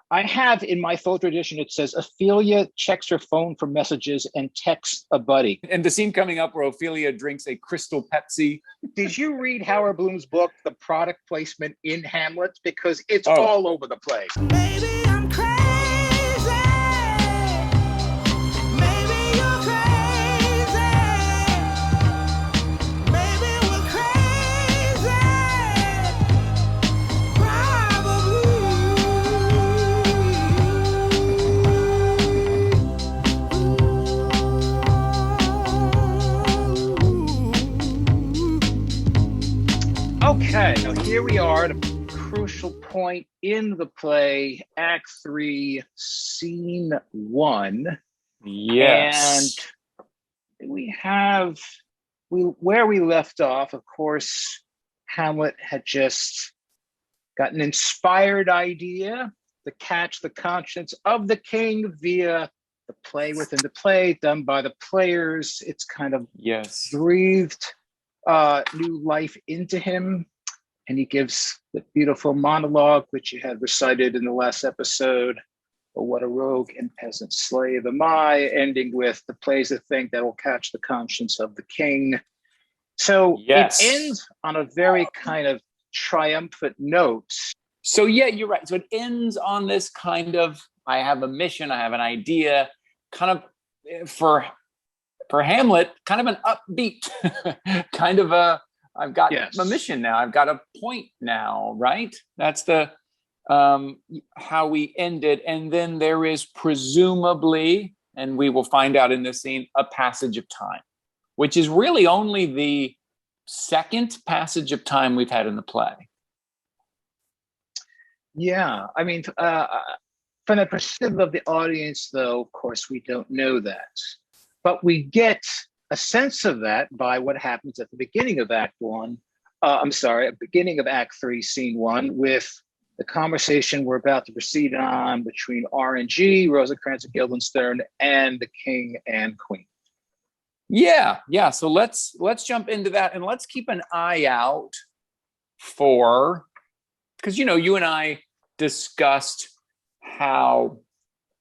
I have in my photo edition, it says Ophelia checks her phone for messages and texts a buddy. And the scene coming up where Ophelia drinks a Crystal Pepsi. Did you read Howard Bloom's book, The Product Placement in Hamlet? Because it's all over the place. Maybe I'm crazy. Maybe you're crazy. Maybe we're crazy. Okay, now here we are at a crucial point in the play, Act 3, Scene 1. Yes. And where we left off, of course, Hamlet had just got an inspired idea to catch the conscience of the king via the play within the play done by the players. It's kind of breathed new life into him, and he gives the beautiful monologue which you had recited in the last episode. Oh, what a rogue and peasant slave am I, ending with the play's the thing that will catch the conscience of the king. So it ends on a very kind of triumphant note. So yeah, you're right. So it ends on this kind of, I have a mission, I have an idea, kind of for Hamlet, kind of an upbeat, kind of I've got a mission now. I've got a point now, right? That's the how we ended. And then there is presumably, and we will find out in this scene, a passage of time, which is really only the second passage of time we've had in the play. Yeah, I mean, from the perspective of the audience, though, of course, we don't know that. But we get a sense of that by what happens at the beginning of Act 1. Beginning of Act 3, Scene 1, with the conversation we're about to proceed on between RNG, Rosencrantz and Guildenstern, and the king and queen. Yeah. So let's jump into that, and let's keep an eye out for, because you and I discussed how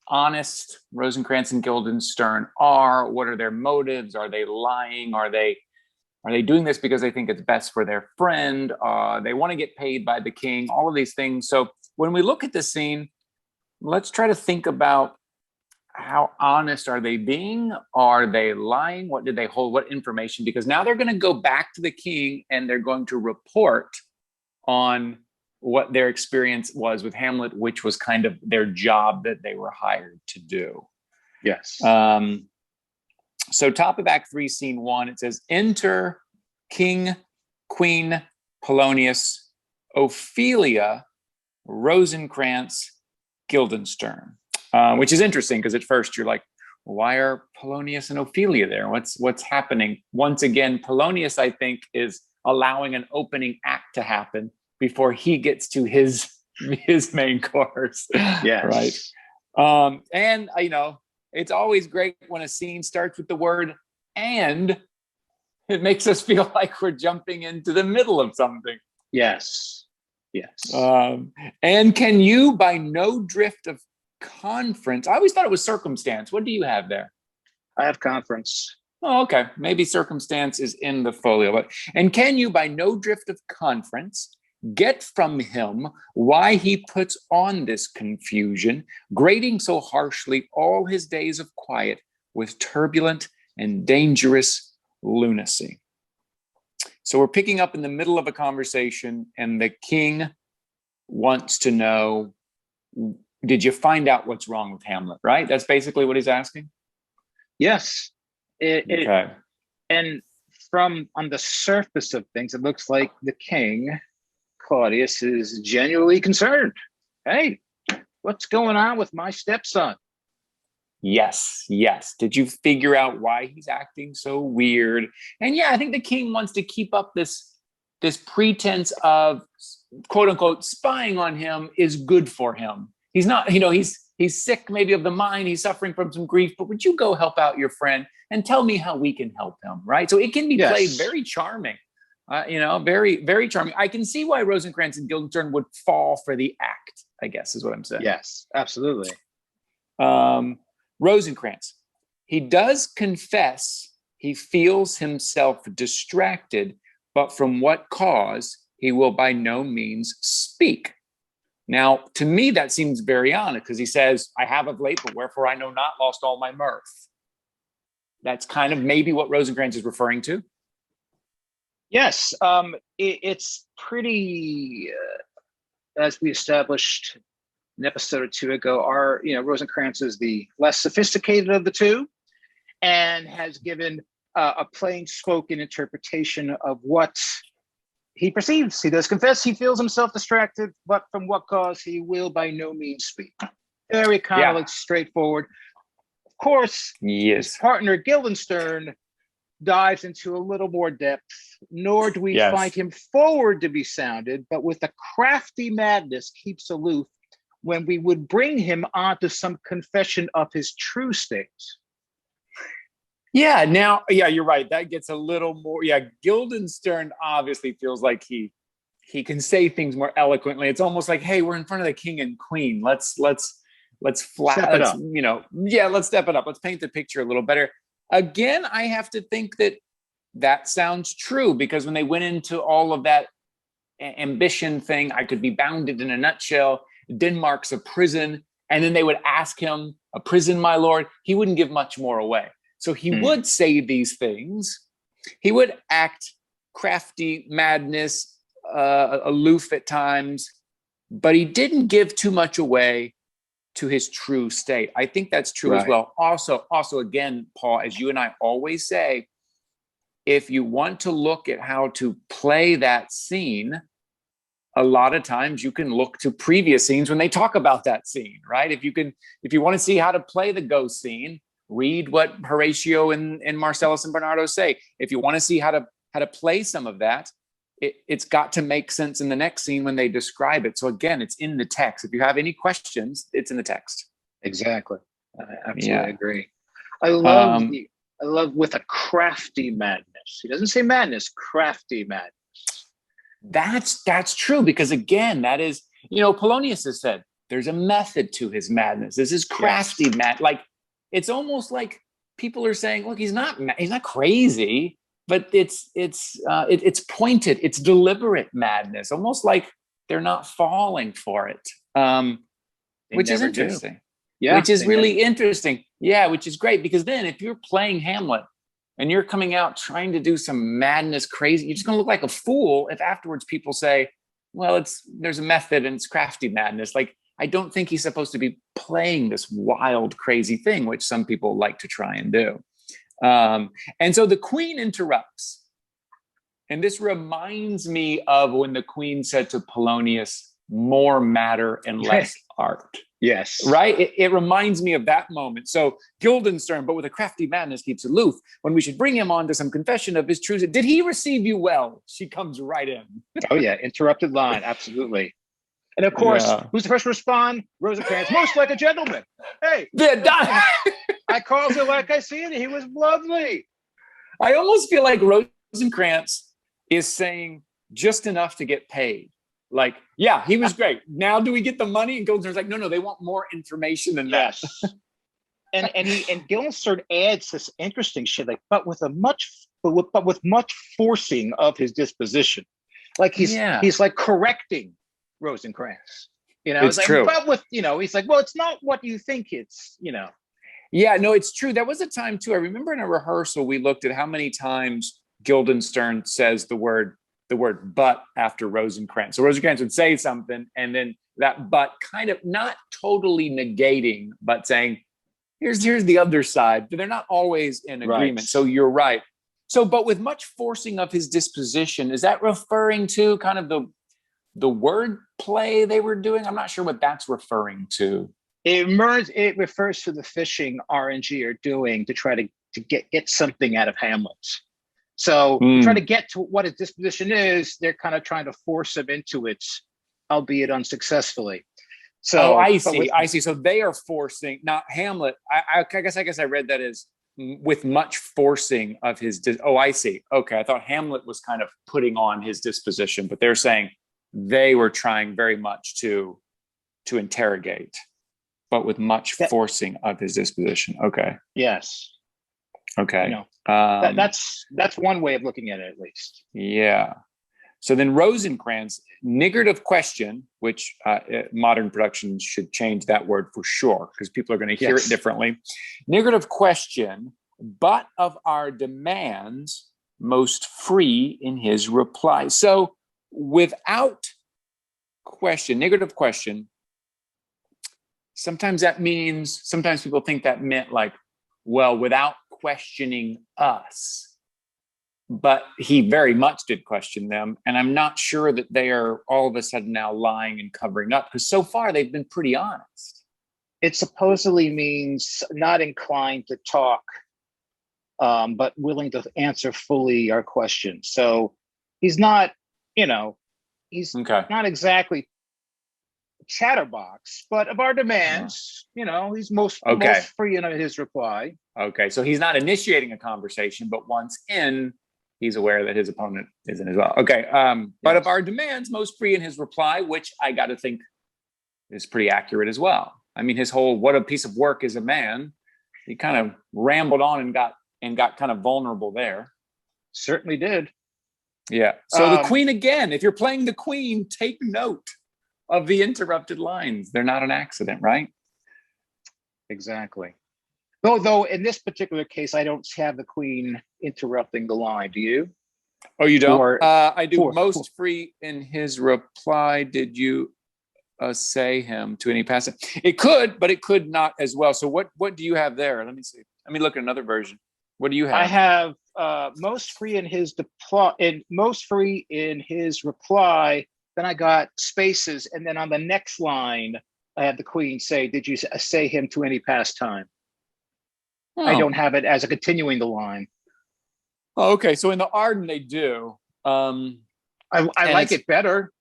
honest Rosencrantz and Guildenstern are. What are their motives? Are they lying? Are they doing this because they think it's best for their friend? They want to get paid by the king, all of these things. So when we look at this scene, let's try to think about how honest are they being? Are they lying? What did they hold? What information? Because now they're going to go back to the king and they're going to report on what their experience was with Hamlet, which was kind of their job that they were hired to do. Yes. So top of Act 3, Scene 1, it says, enter King, Queen, Polonius, Ophelia, Rosencrantz, Guildenstern. Which is interesting because at first you're like, why are Polonius and Ophelia there? What's happening? Once again, Polonius, I think, is allowing an opening act to happen before he gets to his main course. Yes. Right. And it's always great when a scene starts with the word "and." It makes us feel like we're jumping into the middle of something. Yes. And can you, by no drift of conference, I always thought it was circumstance. What do you have there? I have conference. Oh, okay. Maybe circumstance is in the folio. But and can you, by no drift of conference, get from him why he puts on this confusion, grating so harshly all his days of quiet with turbulent and dangerous lunacy? So we're picking up in the middle of a conversation, and the king wants to know, did you find out what's wrong with Hamlet, right? That's basically what he's asking? Yes. Okay. And from on the surface of things, it looks like the king, Claudius, is genuinely concerned. Hey, what's going on with my stepson? Yes. Did you figure out why he's acting so weird? And yeah, I think the king wants to keep up this pretense of, quote unquote, spying on him is good for him. He's not, he's sick maybe of the mind. He's suffering from some grief, but would you go help out your friend and tell me how we can help him, right? So it can be played very charming. Very, very charming. I can see why Rosencrantz and Guildenstern would fall for the act, I guess is what I'm saying. Yes, absolutely. Rosencrantz, he does confess he feels himself distracted, but from what cause he will by no means speak. Now, to me, that seems very honest because he says, I have of late, but wherefore I know not, lost all my mirth. That's kind of maybe what Rosencrantz is referring to. Yes, it's pretty, as we established an episode or two ago, Rosencrantz is the less sophisticated of the two and has given a plain spoken interpretation of what he perceives. He does confess he feels himself distracted, but from what cause he will by no means speak. Very kind of like straightforward. Of course, his partner Guildenstern dives into a little more depth, nor do we find him forward to be sounded, but with a crafty madness keeps aloof when we would bring him onto some confession of his true state. Yeah, now, you're right. That gets a little more. Yeah, Guildenstern obviously feels like he can say things more eloquently. It's almost like, hey, we're in front of the king and queen. Let's step it up. Let's step it up. Let's paint the picture a little better. Again, I have to think that sounds true because when they went into all of that ambition thing, I could be bounded in a nutshell. Denmark's a prison. And then they would ask him, a prison, my lord. He wouldn't give much more away. So he would say these things. He would act crafty, madness, aloof at times, but he didn't give too much away to his true state. I think that's true as well. Also, again, Paul, as you and I always say, if you want to look at how to play that scene, a lot of times you can look to previous scenes when they talk about that scene, right? If you want to see how to play the ghost scene, read what Horatio and Marcellus and Bernardo say. If you want to see how to play some of that, it's got to make sense in the next scene when they describe it. So again, it's in the text. If you have any questions, it's in the text. Exactly. I absolutely agree. I love with a crafty madness. He doesn't say madness, crafty madness. That's true because again, that is, Polonius has said there's a method to his madness. This is crafty mad. Like it's almost like people are saying, look, he's not crazy, but it's pointed, it's deliberate madness, almost like they're not falling for it, which is interesting. Which is really interesting. Yeah, which is great because then if you're playing Hamlet and you're coming out trying to do some madness crazy, you're just going to look like a fool if afterwards people say, well, there's a method and it's crafty madness. Like, I don't think he's supposed to be playing this wild, crazy thing, which some people like to try and do. And so the queen interrupts. And this reminds me of when the queen said to Polonius, more matter and less art. Yes. Right? It reminds me of that moment. So Guildenstern, but with a crafty madness, keeps aloof when we should bring him on to some confession of his truth. Did he receive you well? She comes right in. Oh, yeah. Interrupted line. Absolutely. And of course, who's the first to respond? Rosencrantz, most like a gentleman. Hey, I calls it like I see it. He was lovely. I almost feel like Rosencrantz is saying just enough to get paid. Like, yeah, he was great. Now do we get the money? And Guildenstern's like, no, they want more information than that. and Guildenstern adds this interesting shit, like, but with much forcing of his disposition. Like he's like correcting Rosencrantz, it's like, true. But with, he's like, well, it's not what you think it's, Yeah, no, it's true. There was a time too. I remember in a rehearsal, we looked at how many times Guildenstern says the word but after Rosencrantz. So Rosencrantz would say something and then that but kind of not totally negating, but saying, here's the other side. But they're not always in agreement. Right. So you're right. So, but with much forcing of his disposition, is that referring to kind of the word play they were doing? I'm not sure what that's referring to. It refers to the fishing RNG are doing to try to get something out of Hamlet. So try to get to what his disposition is. They're kind of trying to force him into it, albeit unsuccessfully. So I see. So they are forcing, not Hamlet. I guess I read that as with much forcing of his. Oh, I see. Okay, I thought Hamlet was kind of putting on his disposition, but they're saying they were trying very much to interrogate, but with much forcing of his disposition. Okay. Yes. Okay. That's one way of looking at it, at least. Yeah. So then Rosencrantz, niggard of question, which modern productions should change that word for sure, because people are going to hear it differently. Niggard of question, but of our demands, most free in his reply. So without question, niggard of question, sometimes people think that meant like, well, without questioning us. But he very much did question them. And I'm not sure that they are all of a sudden now lying and covering up, because so far they've been pretty honest. It supposedly means not inclined to talk, but willing to answer fully our questions. So he's not, he's not exactly a chatterbox, but of our demands, he's most free in his reply. Okay, so he's not initiating a conversation, but once in, he's aware that his opponent isn't as well. Okay, but of our demands, most free in his reply, which I got to think is pretty accurate as well. I mean, his whole "what a piece of work is a man," he kind of rambled on and got kind of vulnerable there. Certainly did. Yeah. So the Queen again. If you're playing the Queen, take note of the interrupted lines. They're not an accident, right? Exactly. Though in this particular case, I don't have the Queen interrupting the line. Do you? Oh, you don't? I do. Most free in his reply. Did you say him to any passage? It could, but it could not as well. So what do you have there? Let me see. Let me look at another version. What do you have? I have most free in his reply. Then I got spaces, and then on the next line, I had the Queen say, "Did you say him to any pastime?" Oh. I don't have it as a continuing the line. Oh, okay. So in the Arden, they do. I like it better.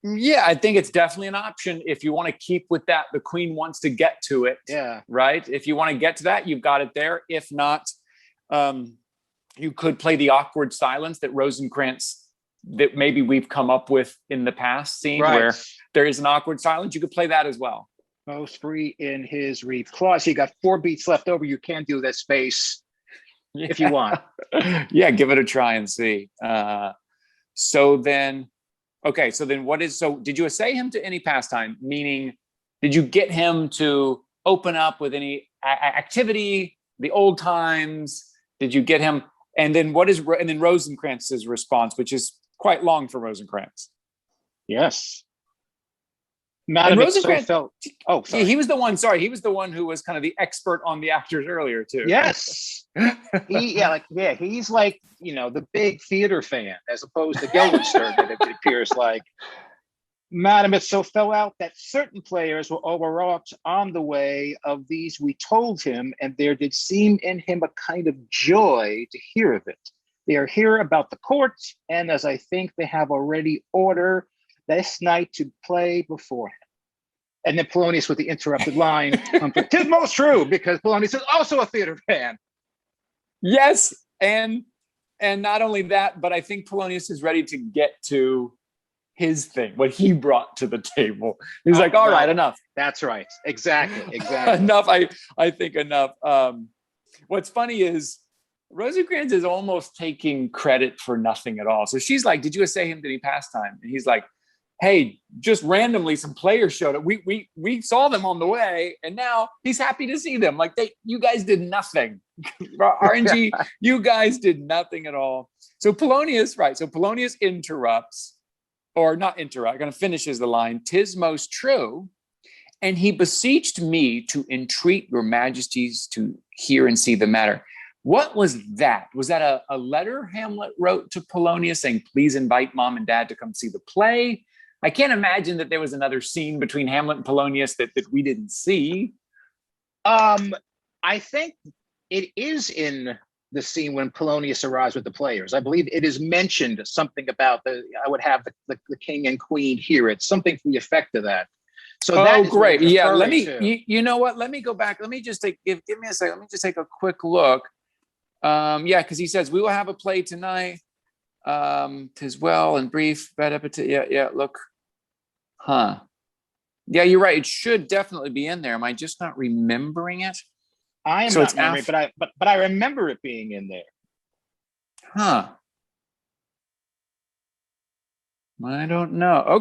Yeah, I think it's definitely an option if you want to keep with that. The Queen wants to get to it. Yeah. Right. If you want to get to that, you've got it there. If not, you could play the awkward silence that Rosencrantz, that maybe we've come up with in the past scene where there is an awkward silence. You could play that as well. Most free in his reply. So you got 4 beats left over. You can do that space if you want. Yeah, give it a try and see. So then did you essay him to any pastime? Meaning, did you get him to open up with any activity, the old times? Did you get him? And then Rosencrantz's response, which is quite long for Rosencrantz. Yes. Madam Rosencrantz felt. Oh, sorry. He was the one. Sorry, he was the one who was kind of the expert on the actors earlier too. Yes, he's like the big theater fan as opposed to Guildenstern. It appears like. Madam, it so fell out that certain players were overwrought on the way of these we told him, and there did seem in him a kind of joy to hear of it. They are here about the court, and as I think they have already order this night to play before him. And then Polonius with the interrupted line, "'Tis most true," because Polonius is also a theater fan. Yes, and not only that, but I think Polonius is ready to get to his thing, what he brought to the table. He's like, all right, enough. That's right. Exactly. Enough. I think enough. What's funny is Rosencrantz is almost taking credit for nothing at all. So she's like, "Did you essay him to any pastime?" And he's like, "Hey, just randomly some players showed up. We saw them on the way, and now he's happy to see them. Like you guys did nothing. RNG, you guys did nothing at all." So Polonius interrupts. Or not interrupt, kind of finishes the line, "'Tis most true, and he beseeched me to entreat your majesties to hear and see the matter." What was that? Was that a letter Hamlet wrote to Polonius saying, "Please invite Mom and Dad to come see the play"? I can't imagine that there was another scene between Hamlet and Polonius that we didn't see. I think it is in the scene when Polonius arrives with the players. I believe it is mentioned something about I would have the king and queen hear it, something to the effect of that. So that Oh, is what great. it's Yeah. Let referring me, to. you know what? Let me go back. Let me just give me a second. Let me just take a quick look. Yeah, because he says we will have a play tonight. Tis well and brief, bad appetite. Yeah. Look, huh? Yeah, you're right. It should definitely be in there. Am I just not remembering it? I am So not it's remembering, but I remember it being in there. huh? I don't know.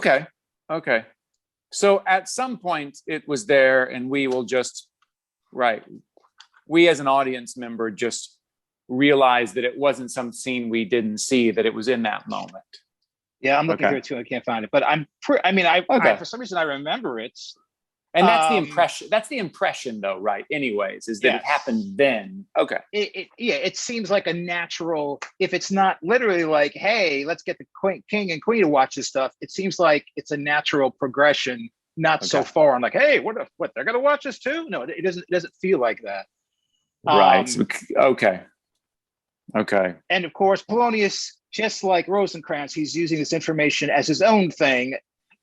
Okay. So at some point it was there, and we will just right. We as an audience member just realized that it wasn't some scene we didn't see, that it was in that moment. Yeah, I'm looking Okay. here too. I can't find it, but I for some reason I remember it. And that's the Um, impression. That's the impression, though, right? Anyways, is that it yes. happened then. Okay. It seems like a natural. If it's not literally like, hey, let's get the king and queen to watch this stuff. It seems like it's a natural progression, not so Okay. far. I'm like, hey, what they're gonna watch this too? No, it doesn't. It doesn't feel like that. Right. Okay. And of course, Polonius, just like Rosencrantz, he's using this information as his own thing.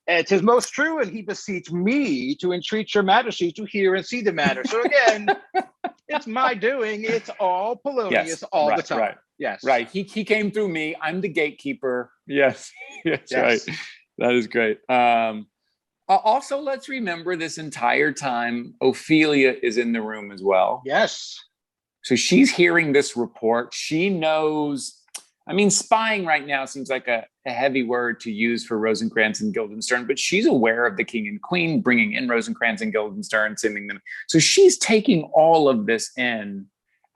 It is most true, and he beseech me to entreat your majesty to hear and see the matter. So again, it's my doing. It's all Polonius Yes. all the Right. time. Right. Yes. Right. He came through me. I'm the gatekeeper. Yes. That's Yes. right. That is great. Also, let's remember this entire time, Ophelia is in the room as well. Yes. So she's hearing this report. She knows. I mean, spying right now seems like a heavy word to use for Rosencrantz and Guildenstern, but she's aware of the king and queen bringing in Rosencrantz and Guildenstern, sending them. So she's taking all of this in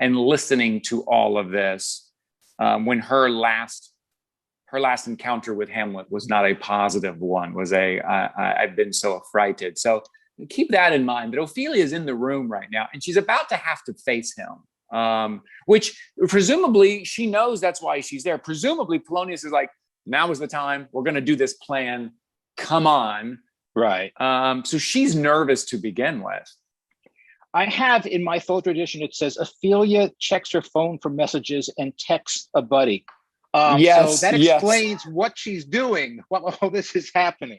and listening to all of this when her last encounter with Hamlet was not a positive one, was I've been so affrighted. So keep that in mind, that Ophelia is in the room right now and she's about to have to face him. Which presumably she knows that's why she's there. Presumably Polonius is like, now is the time. We're going to do this plan. Come on. Right. So she's nervous to begin with. I have in my photo edition, it says Ophelia checks her phone for messages and texts a buddy. Yes, so that yes. explains what she's doing while all this is happening.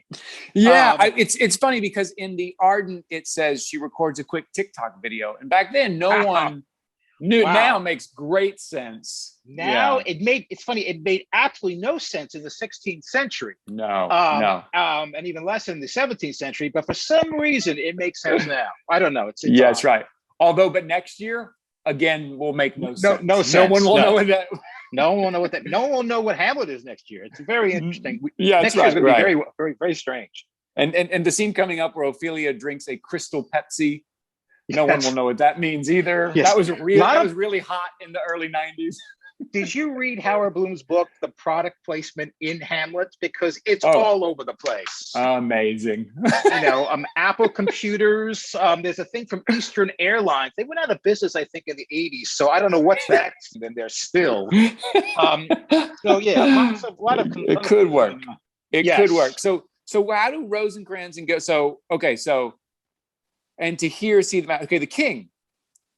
Yeah, it's funny because in the Ardent, it says she records a quick TikTok video. And back then, no one knew. Wow. Now makes great sense. Now Yeah. it's funny, it made absolutely no sense in the 16th century. No. And even less in the 17th century, but for some reason it makes sense now. I don't know. It's Yeah, that's odd. right. Although, but next year, again, will make no sense. No sense. No one will know that. No one will know what that. No one will know what Hamlet is next year. It's very interesting. Yeah, next that's year's right. going to be very, very, very strange. And the scene coming up where Ophelia drinks a crystal Pepsi. No one will know what that means either. Yes. That was really hot in the early 90s. Did you read Howard Bloom's book, The Product Placement in Hamlet? Because it's all over the place. Amazing. Apple computers. There's a thing from Eastern Airlines. They went out of business, I think, in the 80s. So I don't know what's that in there still. So yeah, a lot of it could work. It could work. So how do Rosencrantz and go? So and to see the king.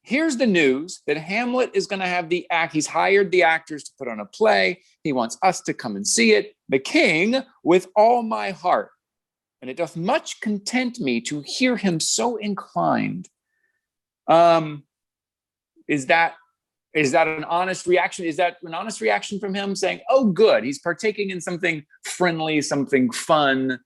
Here's the news that Hamlet is going to have the act. He's hired the actors to put on a play. He wants us to come and see it. The king, with all my heart, and it doth much content me to hear him so inclined. Is that an honest reaction? Is that an honest reaction from him saying, "Oh, good, he's partaking in something friendly, something fun"?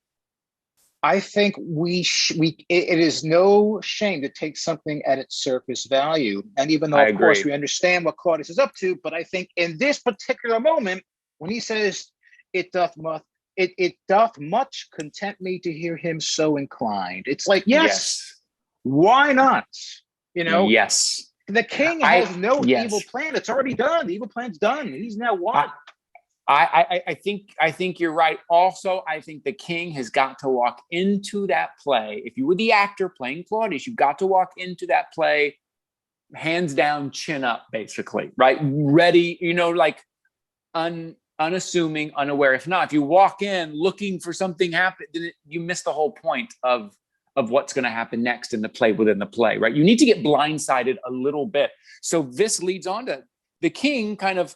I think it is no shame to take something at its surface value. And even though, of course, we understand what Claudius is up to, but I think in this particular moment, when he says, it doth much content me to hear him so inclined. It's like, yes. Why not? Yes. The king has no evil plan. It's already done. The evil plan's done. He's now won. I think you're right. Also, I think the king has got to walk into that play. If you were the actor playing Claudius, you've got to walk into that play, hands down, chin up, basically, right? Ready, unassuming, unaware. If not, if you walk in looking for something happen, then you miss the whole point of what's going to happen next in the play within the play, right? You need to get blindsided a little bit. So this leads on to the king kind of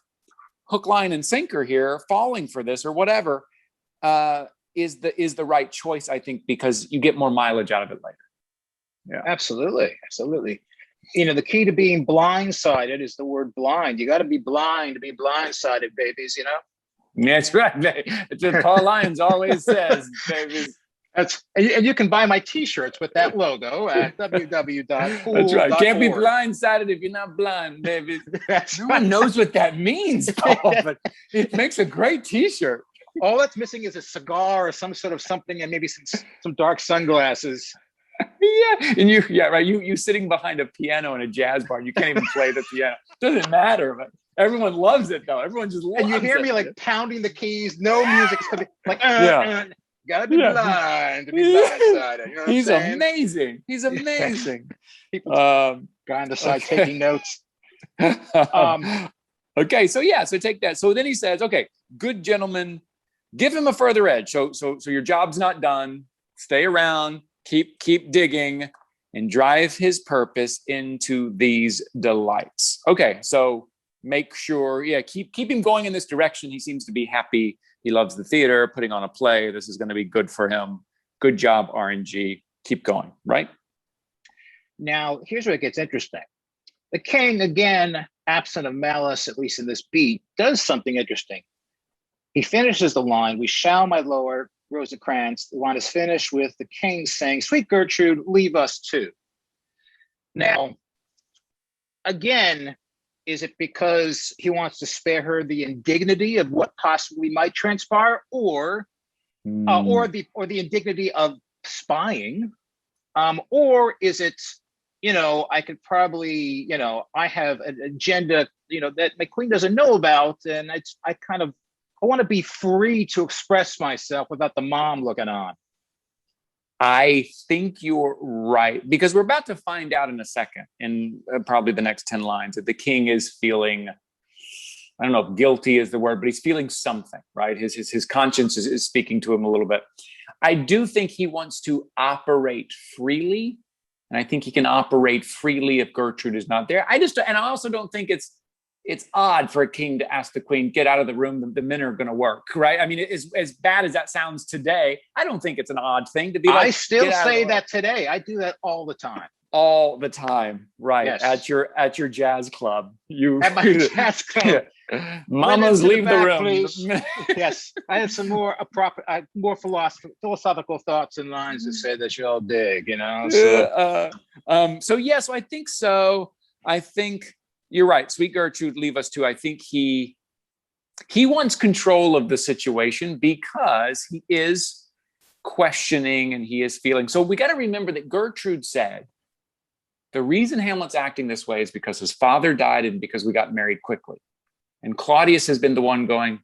hook, line, and sinker here, falling for this or whatever, is the right choice, I think, because you get more mileage out of it later. Yeah. Absolutely. Absolutely. The key to being blindsided is the word blind. You got to be blind to be blindsided, babies, That's right. It's what Paul Lyons always says, babies. And you can buy my t-shirts with that logo at www.pool.org. That's right. Can't be blindsided if you're not blind, baby. No one knows what that means, Paul, but it makes a great t-shirt. All that's missing is a cigar or some sort of something, and maybe some dark sunglasses. Yeah, and you sitting behind a piano in a jazz bar. You can't even play the piano. Doesn't matter, but everyone loves it though. Everyone just loves it. And you hear me like pounding the keys, no music, like gotta be blind to be blindsided. You know what He's I'm saying? amazing. He's amazing. People guy on the side taking notes. Okay, so take that. So then he says, okay, good gentlemen, give him a further edge. So your job's not done. Stay around, keep digging, and drive his purpose into these delights. Okay, so make sure, keep him going in this direction. He seems to be happy. He loves the theater, putting on a play. This is going to be good for him. Good job, RNG. Keep going, right? Now, here's where it gets interesting. The king, again, absent of malice, at least in this beat, does something interesting. He finishes the line, "We shall, my lord, Rosencrantz." The line is finished with the king saying, "Sweet Gertrude, leave us too." Now, again, is it because he wants to spare her the indignity of what possibly might transpire, or the indignity of spying, or is it, I could probably, I have an agenda, that my queen doesn't know about, and I want to be free to express myself without the mom looking on. I think you're right, because we're about to find out in a second, in probably the next 10 lines, that the king is feeling, I don't know if guilty is the word, but he's feeling something, right? His conscience is speaking to him a little bit. I do think he wants to operate freely, and I think he can operate freely if Gertrude is not there. I also don't think it's odd for a king to ask the queen, get out of the room, the men are going to work, right? I mean, as bad as that sounds today, I don't think it's an odd thing to be like, I still say that today. I do that all the time. All the time, right? Yes. at your jazz club. At my jazz club. Mamas, leave the room. Please. Yes, I have some more philosophical thoughts and lines to say that you'll dig, So. So I think so. I think you're right. Sweet Gertrude, leave us too. I think he wants control of the situation because he is questioning and he is feeling. So we got to remember that Gertrude said, the reason Hamlet's acting this way is because his father died and because we got married quickly. And Claudius has been the one going,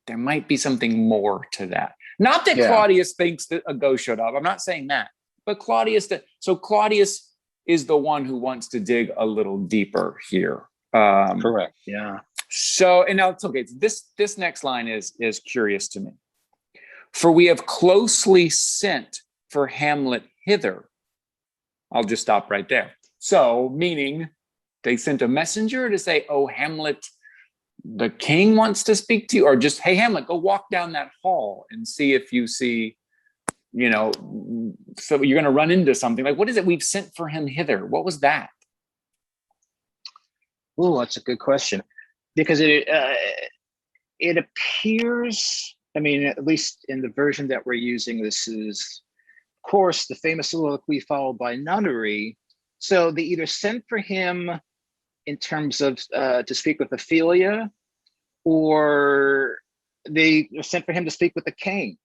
there might be something more to that. Not that Claudius thinks that a ghost showed up. I'm not saying that. But Claudius is the one who wants to dig a little deeper here. Correct. Yeah. So, and now it's okay. This next line is curious to me. For we have closely sent for Hamlet hither. I'll just stop right there. So, meaning they sent a messenger to say, oh, Hamlet, the king wants to speak to you, or just, hey, Hamlet, go walk down that hall and see if you see, so you're going to run into something. Like, what is it? We've sent for him hither. What was that? Oh, that's a good question. Because it appears, I mean, at least in the version that we're using, this is, of course, the famous soliloquy followed by nunnery. So they either sent for him in terms of to speak with Ophelia, or they sent for him to speak with the king.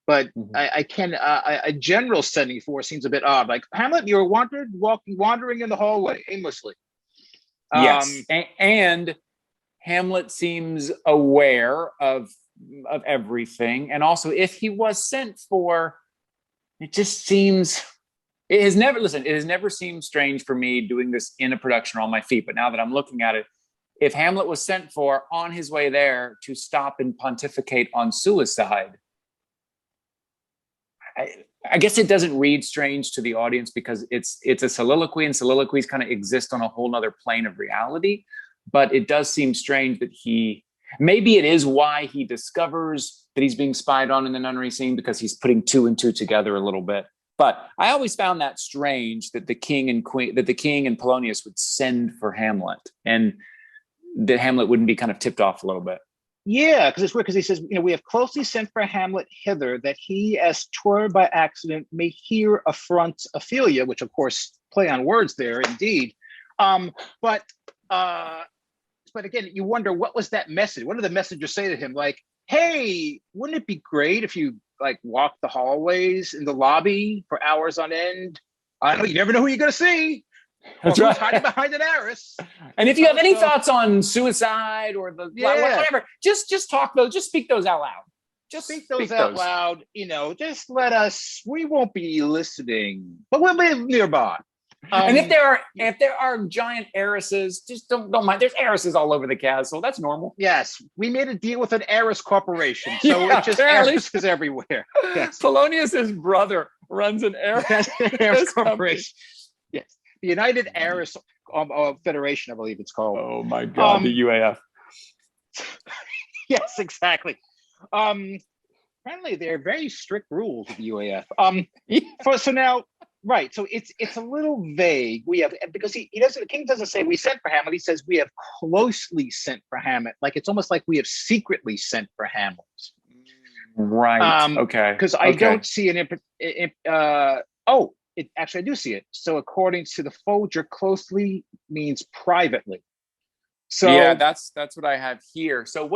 But a general sending for seems a bit odd. Like, Hamlet, you're wandering in the hallway aimlessly. Yes, and Hamlet seems aware of everything, and also if he was sent for, it just seems it has never seemed strange for me doing this in a production or on my feet. But now that I'm looking at it, if Hamlet was sent for on his way there to stop and pontificate on suicide, I guess it doesn't read strange to the audience because it's a soliloquy, and soliloquies kind of exist on a whole nother plane of reality. But it does seem strange that he Maybe it is why he discovers that he's being spied on in the nunnery scene, because he's putting two and two together a little bit. But I always found that strange that the king and Polonius would send for Hamlet, and that Hamlet wouldn't be kind of tipped off a little bit. Yeah, because it's weird, because he says, we have closely sent for Hamlet hither, that he, as twere by accident, may hear affront Ophelia, which of course play on words there, indeed. But again, you wonder, what was that message? What did the messenger say to him? Like, hey, wouldn't it be great if you like walk the hallways in the lobby for hours on end? I know you never know who you're gonna see. That's or right. who's hiding behind an arras. And if you have any thoughts on suicide or Yeah. whatever, just talk those, just speak those out loud. Just Speak those out loud. Just let us. We won't be listening, but we'll live nearby. And if there are giant heiresses, just don't mind. There's heiresses all over the castle. That's normal. Yes, we made a deal with an heiress corporation, so Yeah, it's just apparently. heiresses everywhere. Yes, Polonius's brother runs an heiress heiress company. corporation. Yes, the United Heiress Federation, I believe it's called. Oh my God, the UAF. Yes, exactly. Apparently, there are very strict rules with the UAF. So now. Right, so it's a little vague. We have, because he doesn't. The king doesn't say we sent for Hamlet. He says we have closely sent for Hamlet. Like it's almost like we have secretly sent for Hamlet. Right. Okay. Because I don't see an. Actually, I do see it. So according to the Folger, closely means privately. So yeah, that's what I have here. So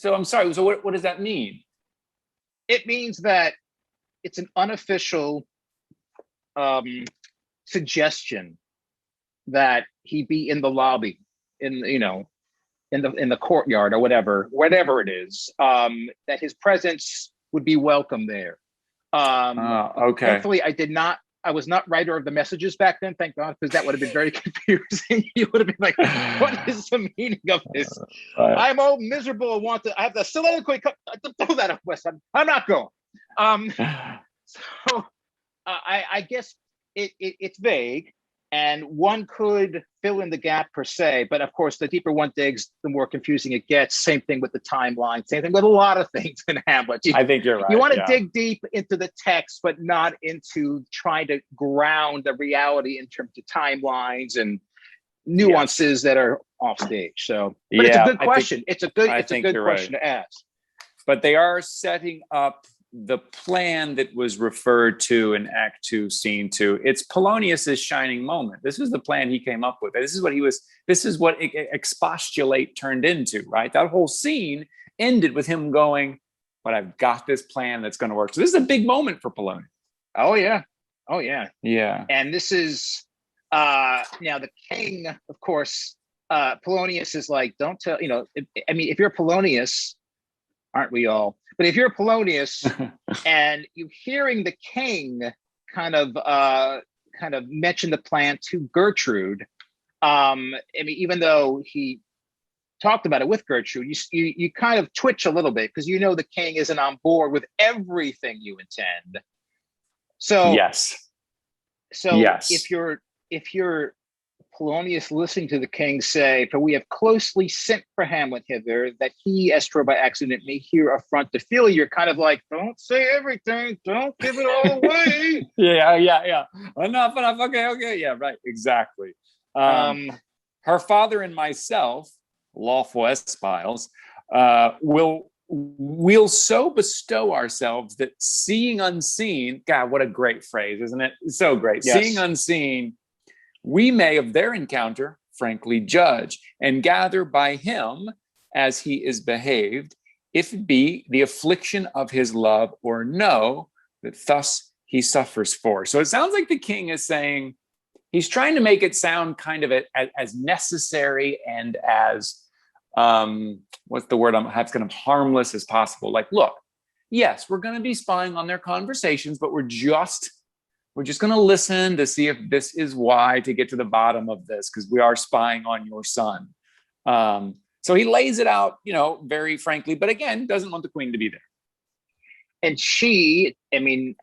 I'm sorry. So what does that mean? It means that it's an unofficial suggestion that he be in the lobby, in the courtyard or whatever it is, that his presence would be welcome there. Okay. Thankfully, I was not writer of the messages back then, thank God, because that would have been very confusing. You would have been like, what is the meaning of this? I'm all miserable and I have the soliloquy. Throw that up, West. I'm not going. So I guess it's vague, and one could fill in the gap per se, but of course, the deeper one digs, the more confusing it gets. Same thing with the timeline. Same thing with a lot of things in Hamlet. I think you're right. You want to dig deep into the text, but not into trying to ground the reality in terms of timelines and nuances that are off stage. So, but it's a good question. It's a good question to ask. But they are setting up the plan that was referred to in Act 2, Scene 2. It's Polonius's shining moment. This is the plan he came up with. This is what expostulate turned into, right? That whole scene ended with him going, but I've got this plan that's going to work. So this is a big moment for Polonius. Oh yeah. Yeah. And this is now the king, of course, Polonius is like, don't tell, if you're Polonius, aren't we all? But if you're Polonius and you hearing the king kind of mention the plan to Gertrude, even though he talked about it with Gertrude, you kind of twitch a little bit, because the king isn't on board with everything you intend. So yes. if you're Polonius listening to the king say, for we have closely sent for Hamlet hither, that he, as twere by accident, may hear affront Ophelia, you're kind of like, don't say everything, don't give it all away. Yeah. Enough. Okay. Yeah, right. Exactly. Her father and myself, lawful espiles, we'll so bestow ourselves that seeing unseen, God, what a great phrase, isn't it? So great. Yes. Seeing unseen, we may of their encounter frankly judge, and gather by him as he is behaved, if it be the affliction of his love or no, that thus he suffers for. So it sounds like the king is saying, he's trying to make it sound kind of as necessary and as, what's the word? It's kind of harmless as possible. Like, look, yes, we're going to be spying on their conversations, but we're just going to listen to see if this is why, to get to the bottom of this, because we are spying on your son. So he lays it out, very frankly, but again, doesn't want the queen to be there. And she,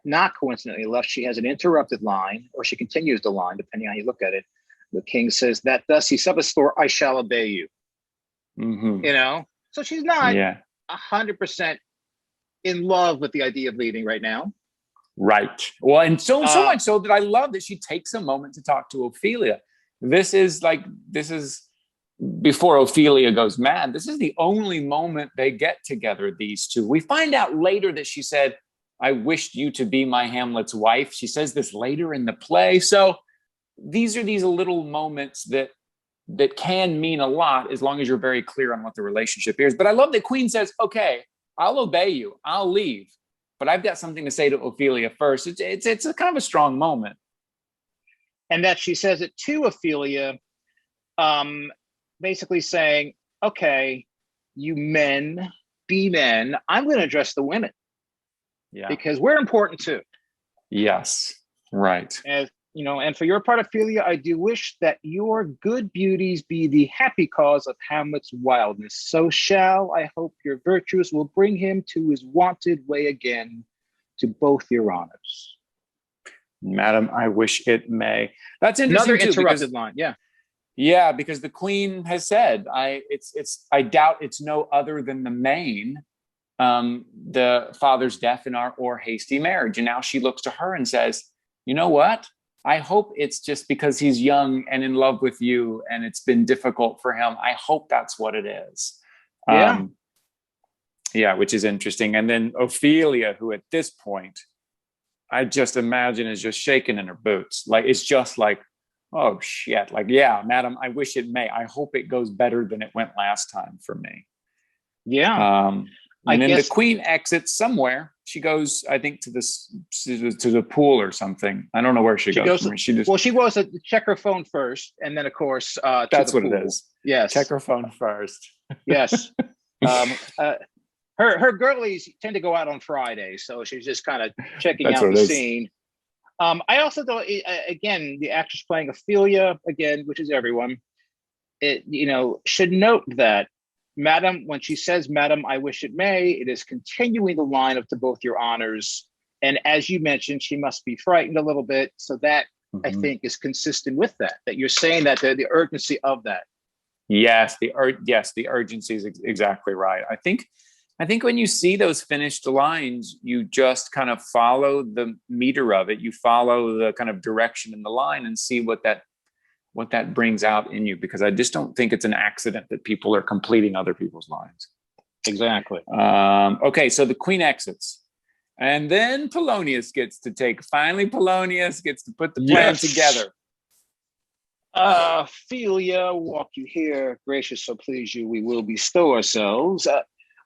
not coincidentally enough, she has an interrupted line, or she continues the line, depending on how you look at it. The king says, that thus he substor, I shall obey you. Mm-hmm. So she's not Yeah. 100% in love with the idea of leaving right now. Right. Well, and so Uh, much so that I love that she takes a moment to talk to Ophelia. This is before Ophelia goes mad. This is the only moment they get together, these two. We find out later that she said, "I wished you to be my Hamlet's wife." She says this later in the play. So these are these little moments that can mean a lot as long as you're very clear on what the relationship is. But I love that Queen says, "Okay, I'll obey you. I'll leave. But I've got something to say to Ophelia first." It's a kind of a strong moment. and that she says it to Ophelia, basically saying, okay, you men, be men. I'm going to address the women Yeah. because we're important too. Yes. Right. As you know, and for your part, Ophelia, I do wish that your good beauties be the happy cause of Hamlet's wildness. So shall I hope your virtues will bring him to his wonted way again, to both your honors. Madam, I wish it may. That's interesting. Another too, interrupted because, line. Yeah. yeah, because the Queen has said, I doubt it's no other than the main, the father's death or hasty marriage. And now she looks to her and says, you know what? I hope it's just because he's young and in love with you and it's been difficult for him. I hope that's what it is. Yeah. Yeah, which is interesting. And then Ophelia, who at this point, I just imagine is just shaking in her boots. Like, it's just like, oh shit. Like, yeah, madam, I wish it may. I hope it goes better than it went last time for me. Yeah. And then the Queen exits somewhere. She goes, I think, to the pool or something. I don't know where she goes. She was to check her phone first, and then of course that's what it is. Yes, check her phone first. Yes. Her girlies tend to go out on Fridays, so she's just kind of checking out the scene. I also thought, again, the actress playing Ophelia, again, which is everyone, should note that Madam, when she says, Madam, I wish it may, it is continuing the line of to both your honors. And as you mentioned, she must be frightened a little bit. So that, I think, is consistent with that you're saying that the urgency of that. Yes, the urgency is exactly right. I think when you see those finished lines, you just kind of follow the meter of it. You follow the kind of direction in the line and see what that brings out in you, because I just don't think it's an accident that people are completing other people's lines. Exactly. Okay, so the Queen exits. And then Polonius gets to put the plan together. Ophelia, walk you here, gracious, so please you, we will bestow ourselves.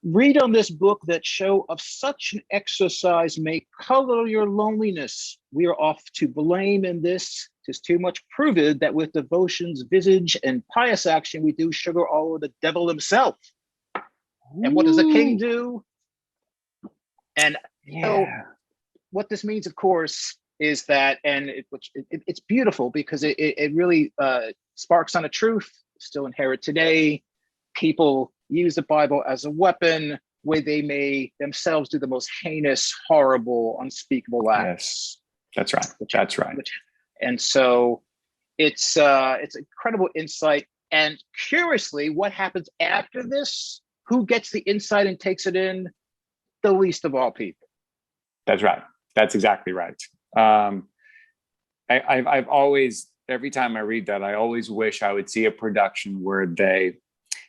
Read on this book that show of such an exercise may color your loneliness. We are off to blame in this. 'Tis too much proved that with devotion's visage and pious action we do sugar all the devil himself. And what does the king do? And so what this means, of course, is that, and it's beautiful because it really sparks on a truth still inherent today. People use the Bible as a weapon where they may themselves do the most heinous, horrible, unspeakable acts. Yes, that's right. And so it's incredible insight. And curiously, what happens after this? Who gets the insight and takes it in? The least of all people. That's right. That's exactly right. I've always, every time I read that, I always wish I would see a production where they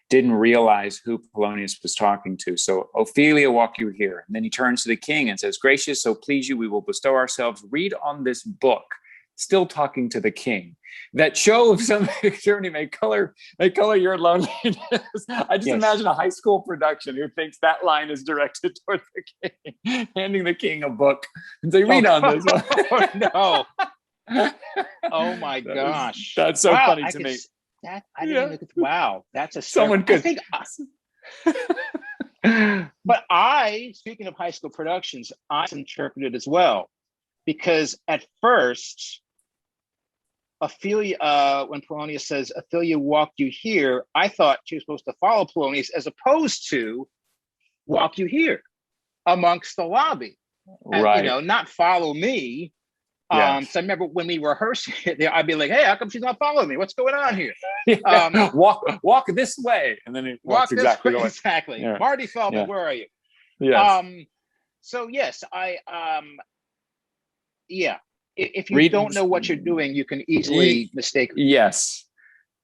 didn't realize who Polonius was talking to. So, Ophelia, walk you here. And then he turns to the king and says, gracious, so please you, we will bestow ourselves. Read on this book. Still talking to the king. That show of some journey may color your loneliness. I just imagine a high school production who thinks that line is directed toward the king, handing the king a book and say, read on this one. Oh, no. Oh my gosh. That's so funny to me. I didn't even wow. That's a someone could think. But speaking of high school productions, I interpreted as well. Because at first, Ophelia, when Polonius says, Ophelia, walk you here, I thought she was supposed to follow Polonius as opposed to walk you here amongst the lobby. Right. Not follow me. Yeah. So I remember when we rehearsed it, I'd be like, "Hey, how come she's not following me? What's going on here?" Walk this way, and then it walks Walk this exactly way. the way. Exactly. Yeah. Marty Feldman, Yeah. where are you? Yes. So yes, yeah. If you Read. don't know what you're doing, you can Ye- easily mistake. Yes.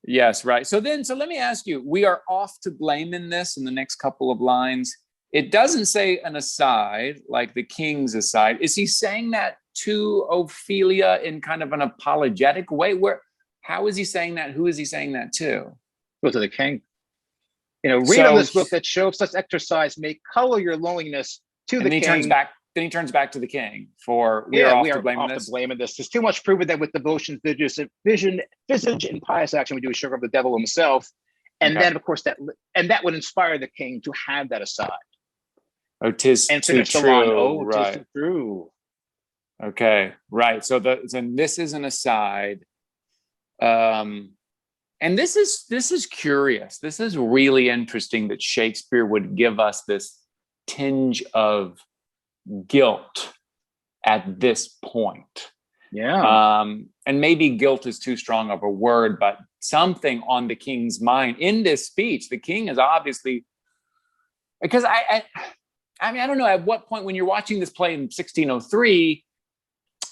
Yes, right. So let me ask you, we are off to blame in this in the next couple of lines. It doesn't say an aside, like the king's aside. Is he saying that to Ophelia in kind of an apologetic way? How is he saying that? Who is he saying that to? Go to the king. Read on So, this book that shows such exercise may color your loneliness to and the then he king. turns back. Then he turns back to the king for we Yeah, are we off to are blame in off this. to blame in this. There's too much proven that with devotion, vision, visage, and pious action, we do sugar of the devil himself. And Okay. then, of course, that would inspire the king to have that aside Oh, tis and too finish the line. true. Oh, tis Right. too true. Okay. Right. So then this is an aside. And this is curious. This is really interesting that Shakespeare would give us this tinge of guilt at this point. Yeah. And maybe guilt is too strong of a word, but something on the king's mind in this speech. The king is obviously, because I mean, I don't know at what point when you're watching this play in 1603,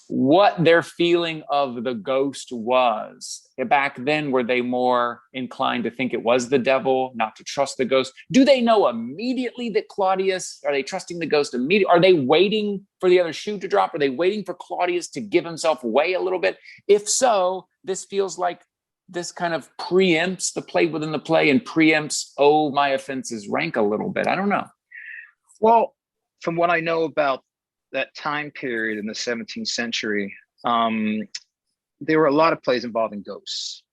what their feeling of the ghost was. Back then, were they more inclined to think it was the devil, not to trust the ghost? Do they know immediately that Claudius, are they trusting the ghost immediately? Are they waiting for the other shoe to drop? Are they waiting for Claudius to give himself away a little bit? If so, this feels like this kind of preempts the play within the play and preempts, oh, my offenses rank a little bit. I don't know. Well, from what I know about that time period in the 17th century, there were a lot of plays involving ghosts.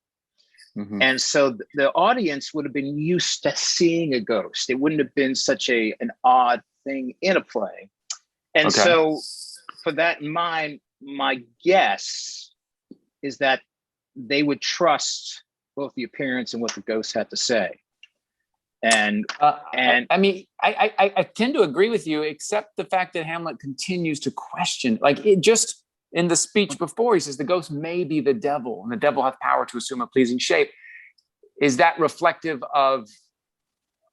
Mm-hmm. And so the audience would have been used to seeing a ghost. It wouldn't have been such an odd thing in a play. And so for that in mind, my guess is that they would trust both the appearance and what the ghost had to say. And I mean, I tend to agree with you, except the fact that Hamlet continues to question, like it just in the speech before, he says the ghost may be the devil, and the devil hath power to assume a pleasing shape. Is that reflective of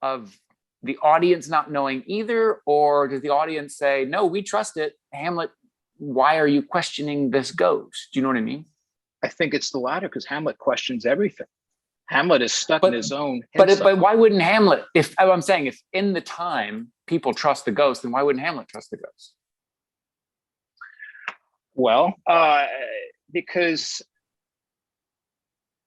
the audience not knowing either, or does the audience say, no, we trust it, Hamlet? Why are you questioning this ghost? Do you know what I mean? I think it's the latter, because Hamlet questions everything. Hamlet is stuck in his own. But why wouldn't Hamlet? If I'm saying, if in the time people trust the ghost, then why wouldn't Hamlet trust the ghost? Well, because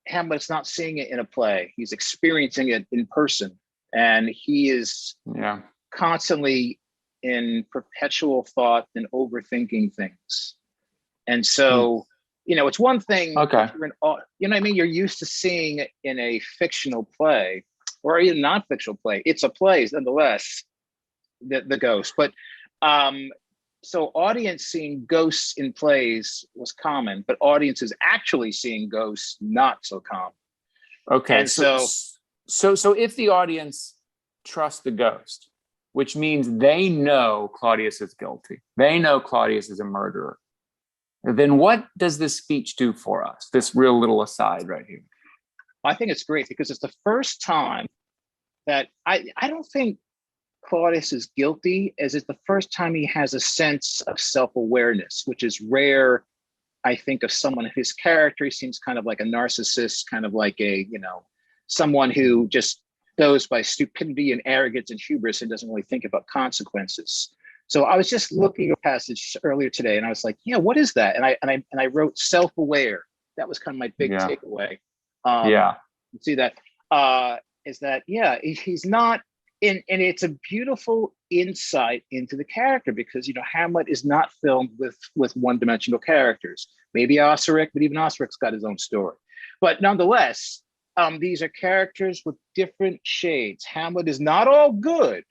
Hamlet's not seeing it in a play; he's experiencing it in person, and he is constantly in perpetual thought and overthinking things. And so, it's one thing. Okay. You know what I mean? You're used to seeing it in a fictional play or even non-fictional play. It's a play, nonetheless, the ghost. But so audience seeing ghosts in plays was common, but audiences actually seeing ghosts not so common. Okay. And so if the audience trusts the ghost, which means they know Claudius is guilty, they know Claudius is a murderer, then what does this speech do for us? This real little aside right here. I think it's great because it's the first time that I don't think Claudius is guilty, as it's the first time he has a sense of self-awareness, which is rare, I think, of someone of his character. He seems kind of like a narcissist, kind of like someone who just goes by stupidity and arrogance and hubris and doesn't really think about consequences. So I was just looking at a passage earlier today and I was like, what is that? And I wrote self-aware. That was kind of my big takeaway. You see that is that, he's not in, and it's a beautiful insight into the character because, Hamlet is not filmed with one-dimensional characters. Maybe Osric, but even Osric's got his own story. But nonetheless, these are characters with different shades. Hamlet is not all good,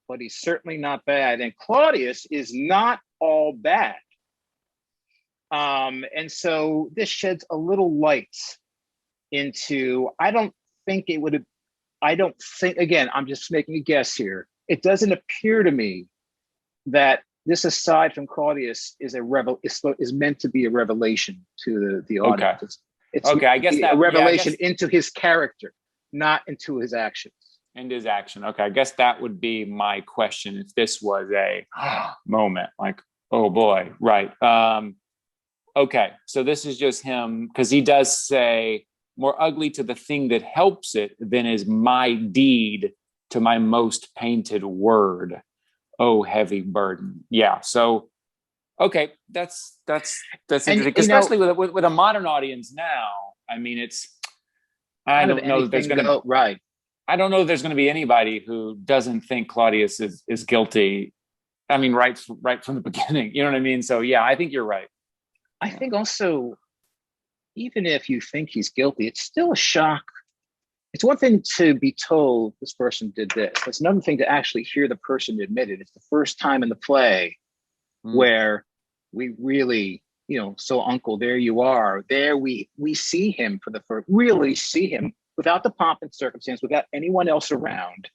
but he's certainly not bad. And Claudius is not all bad. And so this sheds a little light into, again, I'm just making a guess here. It doesn't appear to me that this aside from Claudius is is meant to be a revelation to the audience. Okay. It's Okay, I guess a that revelation into his character, not into his actions. and his action. Okay, I guess that would be my question if this was a moment like, oh boy, right. Okay, so this is just him because he does say, more ugly to the thing that helps it than is my deed to my most painted word. Oh, heavy burden. Yeah. So, okay, that's And interesting, especially with a modern audience now. I mean, I out of don't know that there's anything going to. right. I don't know that there's going to be anybody who doesn't think Claudius is guilty. I mean, right from the beginning. You know what I mean? So yeah, I think you're right. I think also, even if you think he's guilty, it's still a shock. It's one thing to be told this person did this. It's another thing to actually hear the person admit it. It's the first time in the play where we really, so uncle, there you are. There we see him for the first, really see him without the pomp and circumstance, without anyone else around.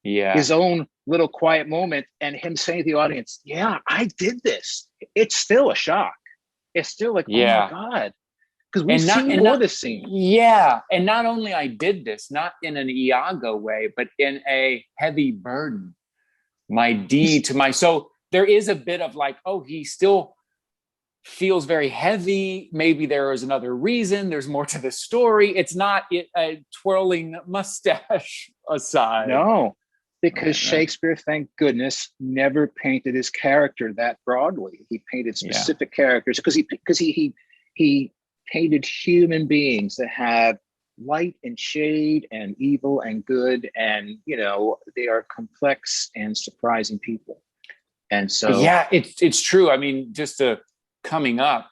Yeah. His own little quiet moment and him saying to the audience, yeah, I did this. It's still a shock. It's still like, yeah. oh my God. Because we've seen more this scene. Yeah. And not only I did this, not in an Iago way, but in a heavy burden. My deed to my, so there is a bit of like, oh, he still feels very heavy. Maybe there is another reason. There's more to the story. It's not a twirling mustache aside. No, because Shakespeare, thank goodness, never painted his character that broadly. He painted specific characters because he painted human beings that have light and shade and evil and good, and they are complex and surprising people. And so yeah, it's true. I mean, just coming up,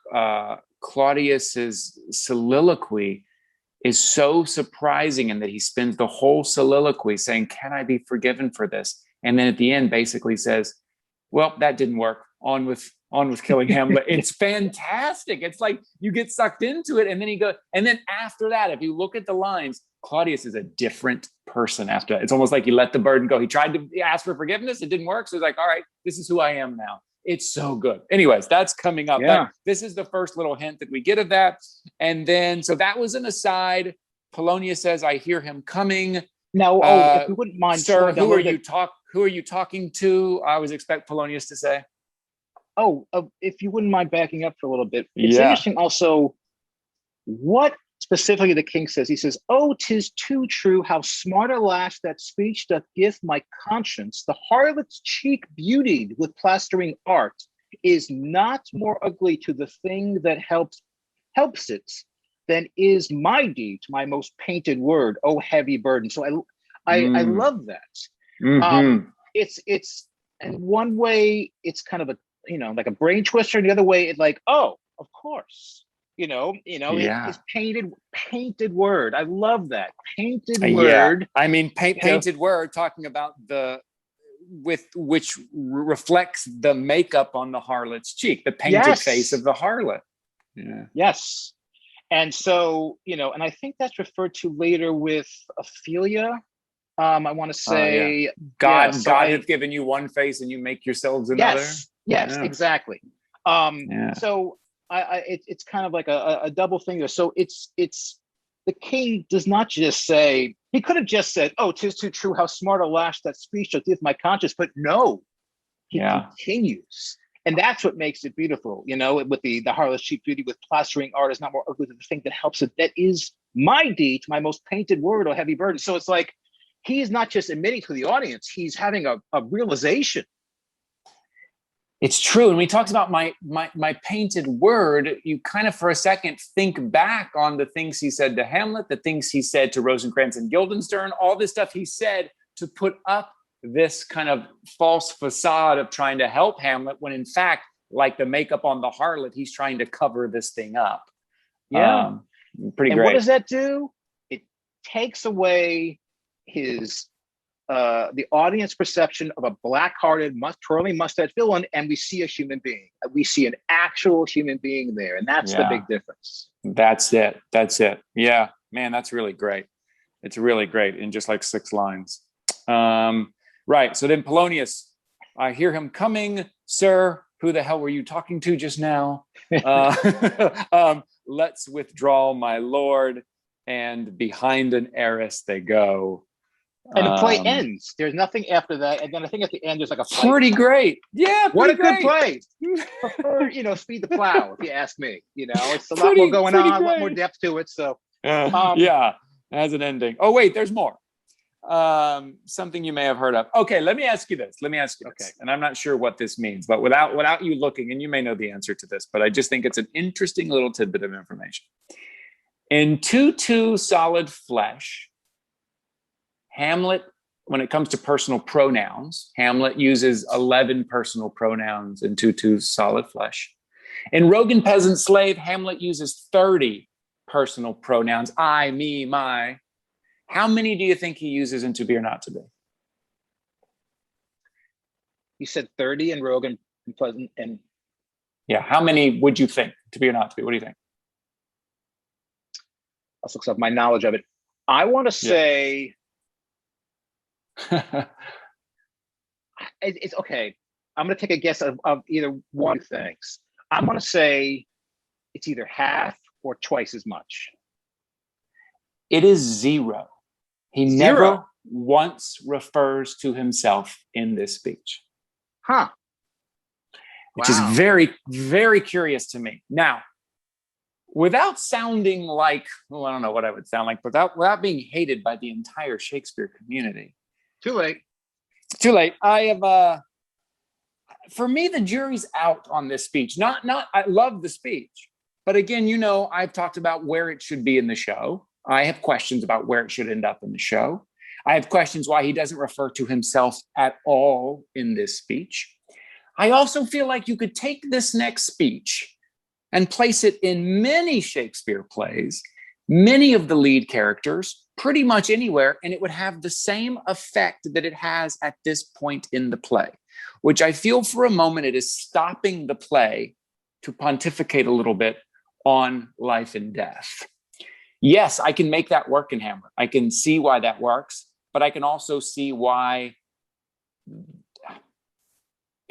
Claudius's soliloquy is so surprising in that he spends the whole soliloquy saying, can I be forgiven for this? And then at the end basically says, well, that didn't work. On with killing Hamlet. It's fantastic. It's like you get sucked into it, and then and then after that, if you look at the lines, Claudius is a different person after that. It's almost like he let the burden go. He tried to ask for forgiveness, it didn't work. So he's like, all right, this is who I am now. It's so good. Anyways, that's coming up. Yeah. This is the first little hint that we get of that. And then, so that was an aside. Polonius says, I hear him coming. Now, if you wouldn't mind, sir, who are you talking to? I always expect Polonius to say. If you wouldn't mind backing up for a little bit. It's interesting also what specifically the king says. He says, oh, 'tis too true how smart a lash that speech doth give my conscience. The harlot's cheek beautied with plastering art is not more ugly to the thing that helps it than is my deed to my most painted word, oh heavy burden. So I love that. Mm-hmm. It's in one way it's kind of a like a brain twister, and the other way it's like, oh, of course, it's painted word. I love that painted word. I mean, painted word, talking about which reflects the makeup on the harlot's cheek, the painted face of the harlot. Yeah. Yes. And so, and I think that's referred to later with Ophelia. I want to say God hath given you one face and you make yourselves another. Yes, exactly. So it's kind of like a double thing there. So it's the king does not just say, he could have just said, oh, 'tis too true how smart a lash that speech doth give my conscience, but no, he continues. And that's what makes it beautiful, with the harlot's cheek beauty with plastering art is not more ugly than the thing that helps it. That is my deed to my most painted word or heavy burden. So it's like, he's not just admitting to the audience, he's having a realization. It's true. And when he talks about my painted word, you kind of for a second think back on the things he said to Hamlet, the things he said to Rosencrantz and Guildenstern, all this stuff he said to put up this kind of false facade of trying to help Hamlet, when in fact, like the makeup on the harlot, he's trying to cover this thing up. Yeah. Pretty and great. What does that do? It takes away the audience perception of a black-hearted, twirling mustache villain, and we see a human being. We see an actual human being there, and that's the big difference. That's it. Yeah, man, that's really great. It's really great in just like 6 lines. Right. So then Polonius, I hear him coming. Sir, who the hell were you talking to just now? Let's withdraw, my lord. And behind an arras they go. And the play ends. There's nothing after that. And then I think at the end there's like a fight. Pretty great. Yeah, What a pretty good great. play. Prefer, Speed the Plow, if you ask me. It's a lot Pretty- more going pretty on, a lot more great. depth to it. So Yeah, it has an ending. Oh, wait, there's more. Something you may have heard of. Okay, let me ask you this. Okay. And I'm not sure what this means, but without you looking, and you may know the answer to this, but I just think it's an interesting little tidbit of information. In 2-2 Solid Flesh, Hamlet, when it comes to personal pronouns, Hamlet uses 11 personal pronouns in 2-2 Solid Flesh. In Rogue and Peasant Slave, Hamlet uses 30 personal pronouns, I, me, my. How many do you think he uses in To Be or Not to Be? you said 30 in Rogue and Pleasant. And Yeah, how many would you think? To Be or Not to Be? What do you think? let's look up my knowledge of it. I want to say it's okay. I'm going to take a guess of either one of things. I'm going to say it's either half or twice as much. It is 0. He Zero. never once refers to himself in this speech, Huh. which is very, very curious to me. Now, without sounding like, well, I don't know what I would sound like, but without being hated by the entire Shakespeare community. Too late. Too late. I have, for me, the jury's out on this speech. I love the speech, but again, I've talked about where it should be in the show. I have questions about where it should end up in the show. I have questions why he doesn't refer to himself at all in this speech. I also feel like you could take this next speech and place it in many Shakespeare plays, many of the lead characters, pretty much anywhere, and it would have the same effect that it has at this point in the play, which I feel for a moment it is stopping the play to pontificate a little bit on life and death. Yes, I can make that work in Hamlet. I can see why that works, but I can also see why.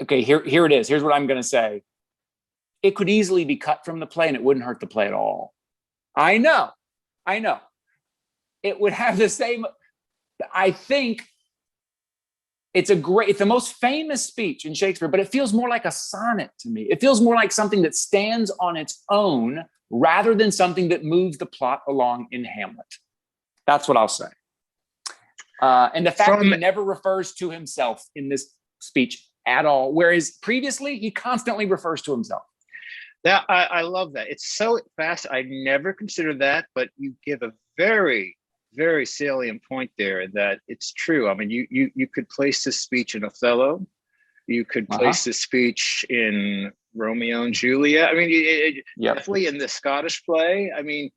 Okay, here it is. Here's what I'm going to say. It could easily be cut from the play and it wouldn't hurt the play at all. I know. It would have the same. I think it's the most famous speech in Shakespeare, but it feels more like a sonnet to me. It feels more like something that stands on its own rather than something that moves the plot along in Hamlet. That's what I'll say. And the fact that he never refers to himself in this speech at all, whereas previously he constantly refers to himself. Yeah, I love that. It's so fast. I never considered that, but you give a very, very salient point there that it's true. I mean, you could place this speech in Othello. You could place this speech in Romeo and Juliet. I mean, definitely in the Scottish play. I mean,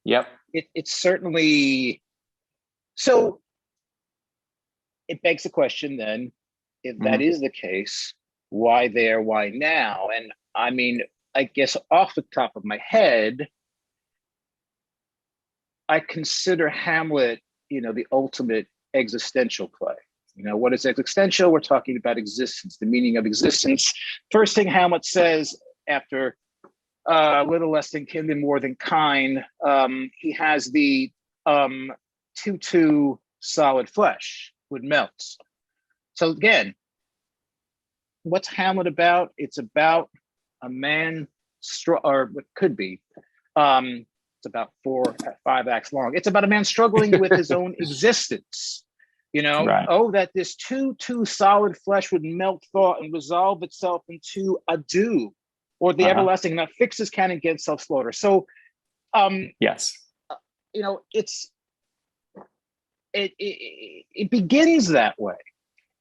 it's certainly. So it begs the question then, if that is the case, why there, why now? And I mean, I guess off the top of my head, I consider Hamlet, the ultimate existential play. What is existential? We're talking about existence, the meaning of existence. First thing Hamlet says after little less than kin and more than kind, he has the 2-2 solid flesh would melt. So again, what's Hamlet about? It's about a man, or what could be, it's about 4 or 5 acts long. It's about a man struggling with his own existence. That this 2-2 solid flesh would melt thought and resolve itself into a dew, or the everlasting, not fix his canon against self-slaughter. So, yes, it begins that way.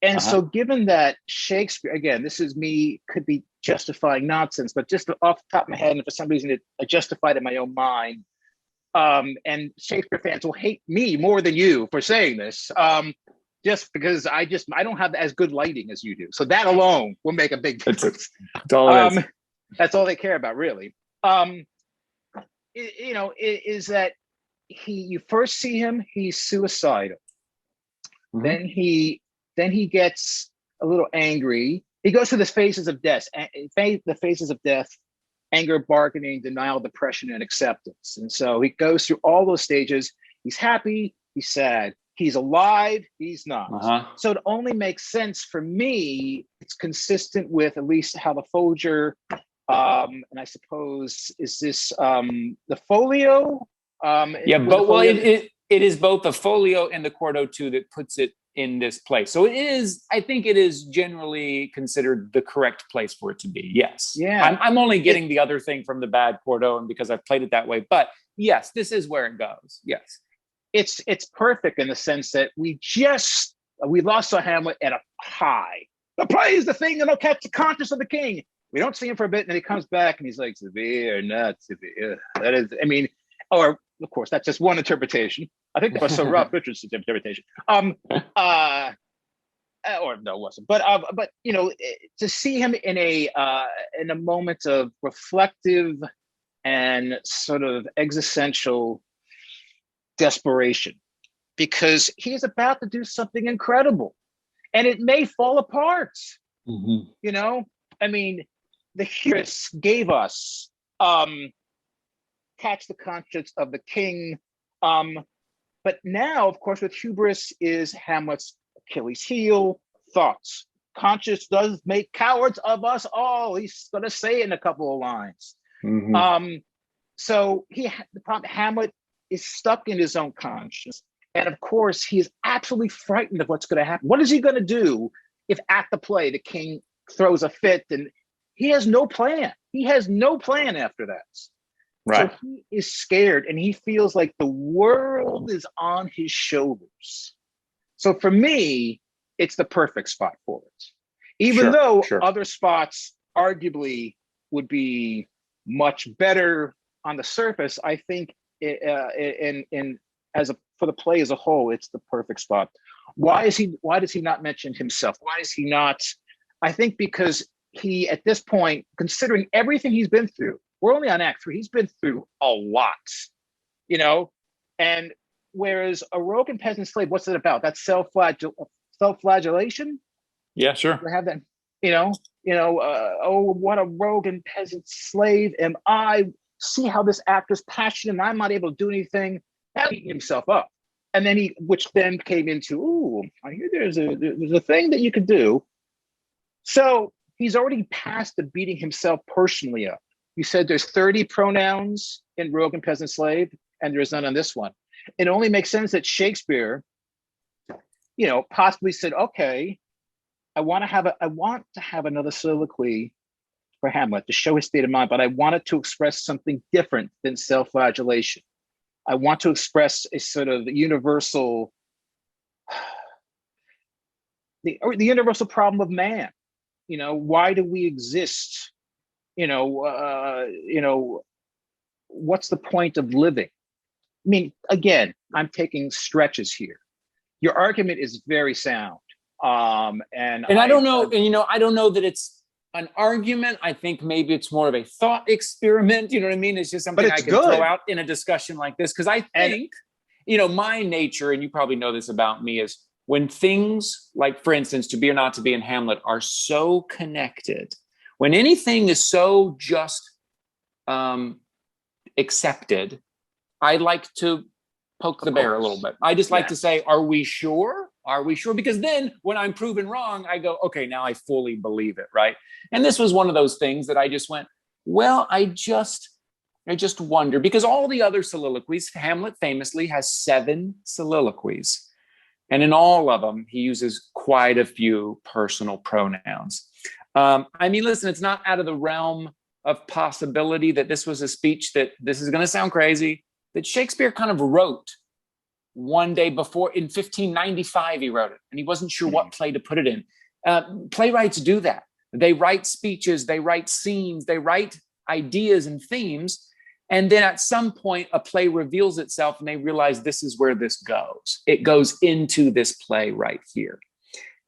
And so given that Shakespeare, again, this is me, could be justifying nonsense, but just off the top of my head, and for some reason I justified in my own mind, and Shakespeare fans will hate me more than you for saying this, just because I don't have as good lighting as you do. So that alone will make a big difference. That's all they care about, really. Is that you first see him, he's suicidal. Then he gets a little angry. he goes through the phases of death, the phases of death, anger, bargaining, denial, depression, and acceptance. And so he goes through all those stages. He's happy, he's sad, he's alive, he's not. So it only makes sense for me. It's consistent with at least how the Folger, and I suppose, is this the folio? Yeah, but well, it is both the folio and the quarto too that puts it in this place. So it is, I think it is generally considered the correct place for it to be. Yes. Yeah. I'm only getting the other thing from the bad quarto and because I've played it that way. But yes, this is where it goes. Yes. It's perfect in the sense that we lost our Hamlet at a high. The play is the thing that'll catch the conscience of the king. We don't see him for a bit, and then he comes back and he's like, severe, not severe. That is, I mean, or of course, that's just one interpretation. I think that was Sir Ralph Richards' interpretation. Or no, it wasn't. But you know, to see him in a moment of reflective and sort of existential desperation, because he is about to do something incredible, and it may fall apart. You know, I mean, the hubris gave us catch the conscience of the king. But now, of course, with hubris is Hamlet's Achilles heel. Thoughts. Conscience does make cowards of us all. He's going to say it in a couple of lines. So the problem, Hamlet is stuck in his own conscience. And of course, he is absolutely frightened of what's going to happen. What is he going to do if at the play, the king throws a fit and he has no plan? He has no plan after that. Right. So he is scared and he feels like the world is on his shoulders. So for me, it's the perfect spot for it. Even though other spots arguably would be much better on the surface, I think for the play as a whole, it's the perfect spot. Why does he not mention himself? Why is he not? I think because he, at this point, considering everything he's been through, we're only on Act 3. He's been through a lot, you know. And whereas a rogue and peasant slave, what's it about? That's self-flagellation. Yeah, sure. We have that, oh, what a rogue and peasant slave am I. See how this actor's passionate and I'm not able to do anything. That beating himself up. And then which then came into, ooh, I hear there's a thing that you could do. So he's already past the beating himself personally up. You said there's 30 pronouns in Rogue and Peasant Slave, and there's none on this one. It only makes sense that Shakespeare, possibly said, okay, I want to have another soliloquy for Hamlet to show his state of mind, but I want it to express something different than self-flagellation. I want to express a sort of universal, the universal problem of man. Why do we exist? What's the point of living? I mean, again, I'm taking stretches here. Your argument is very sound. And I don't know, I don't know that it's an argument. I think maybe it's more of a thought experiment. You know what I mean? It's just something I can throw out in a discussion like this. Because I think, my nature, and you probably know this about me, is when things like, for instance, To Be or Not to Be in Hamlet are so connected, when anything is so just accepted, I like to poke the bear a little bit. I just like to say, are we sure? Are we sure? Because then when I'm proven wrong, I go, okay, now I fully believe it, right? And this was one of those things that I just went, well, I just wonder, because all the other soliloquies, Hamlet famously has 7 soliloquies. And in all of them, he uses quite a few personal pronouns. Listen, it's not out of the realm of possibility that this was a speech that, this is going to sound crazy, that Shakespeare kind of wrote one day before. In 1595, he wrote it, and he wasn't sure what play to put it in. Playwrights do that. They write speeches, they write scenes, they write ideas and themes, and then at some point, a play reveals itself, and they realize this is where this goes. It goes into this play right here.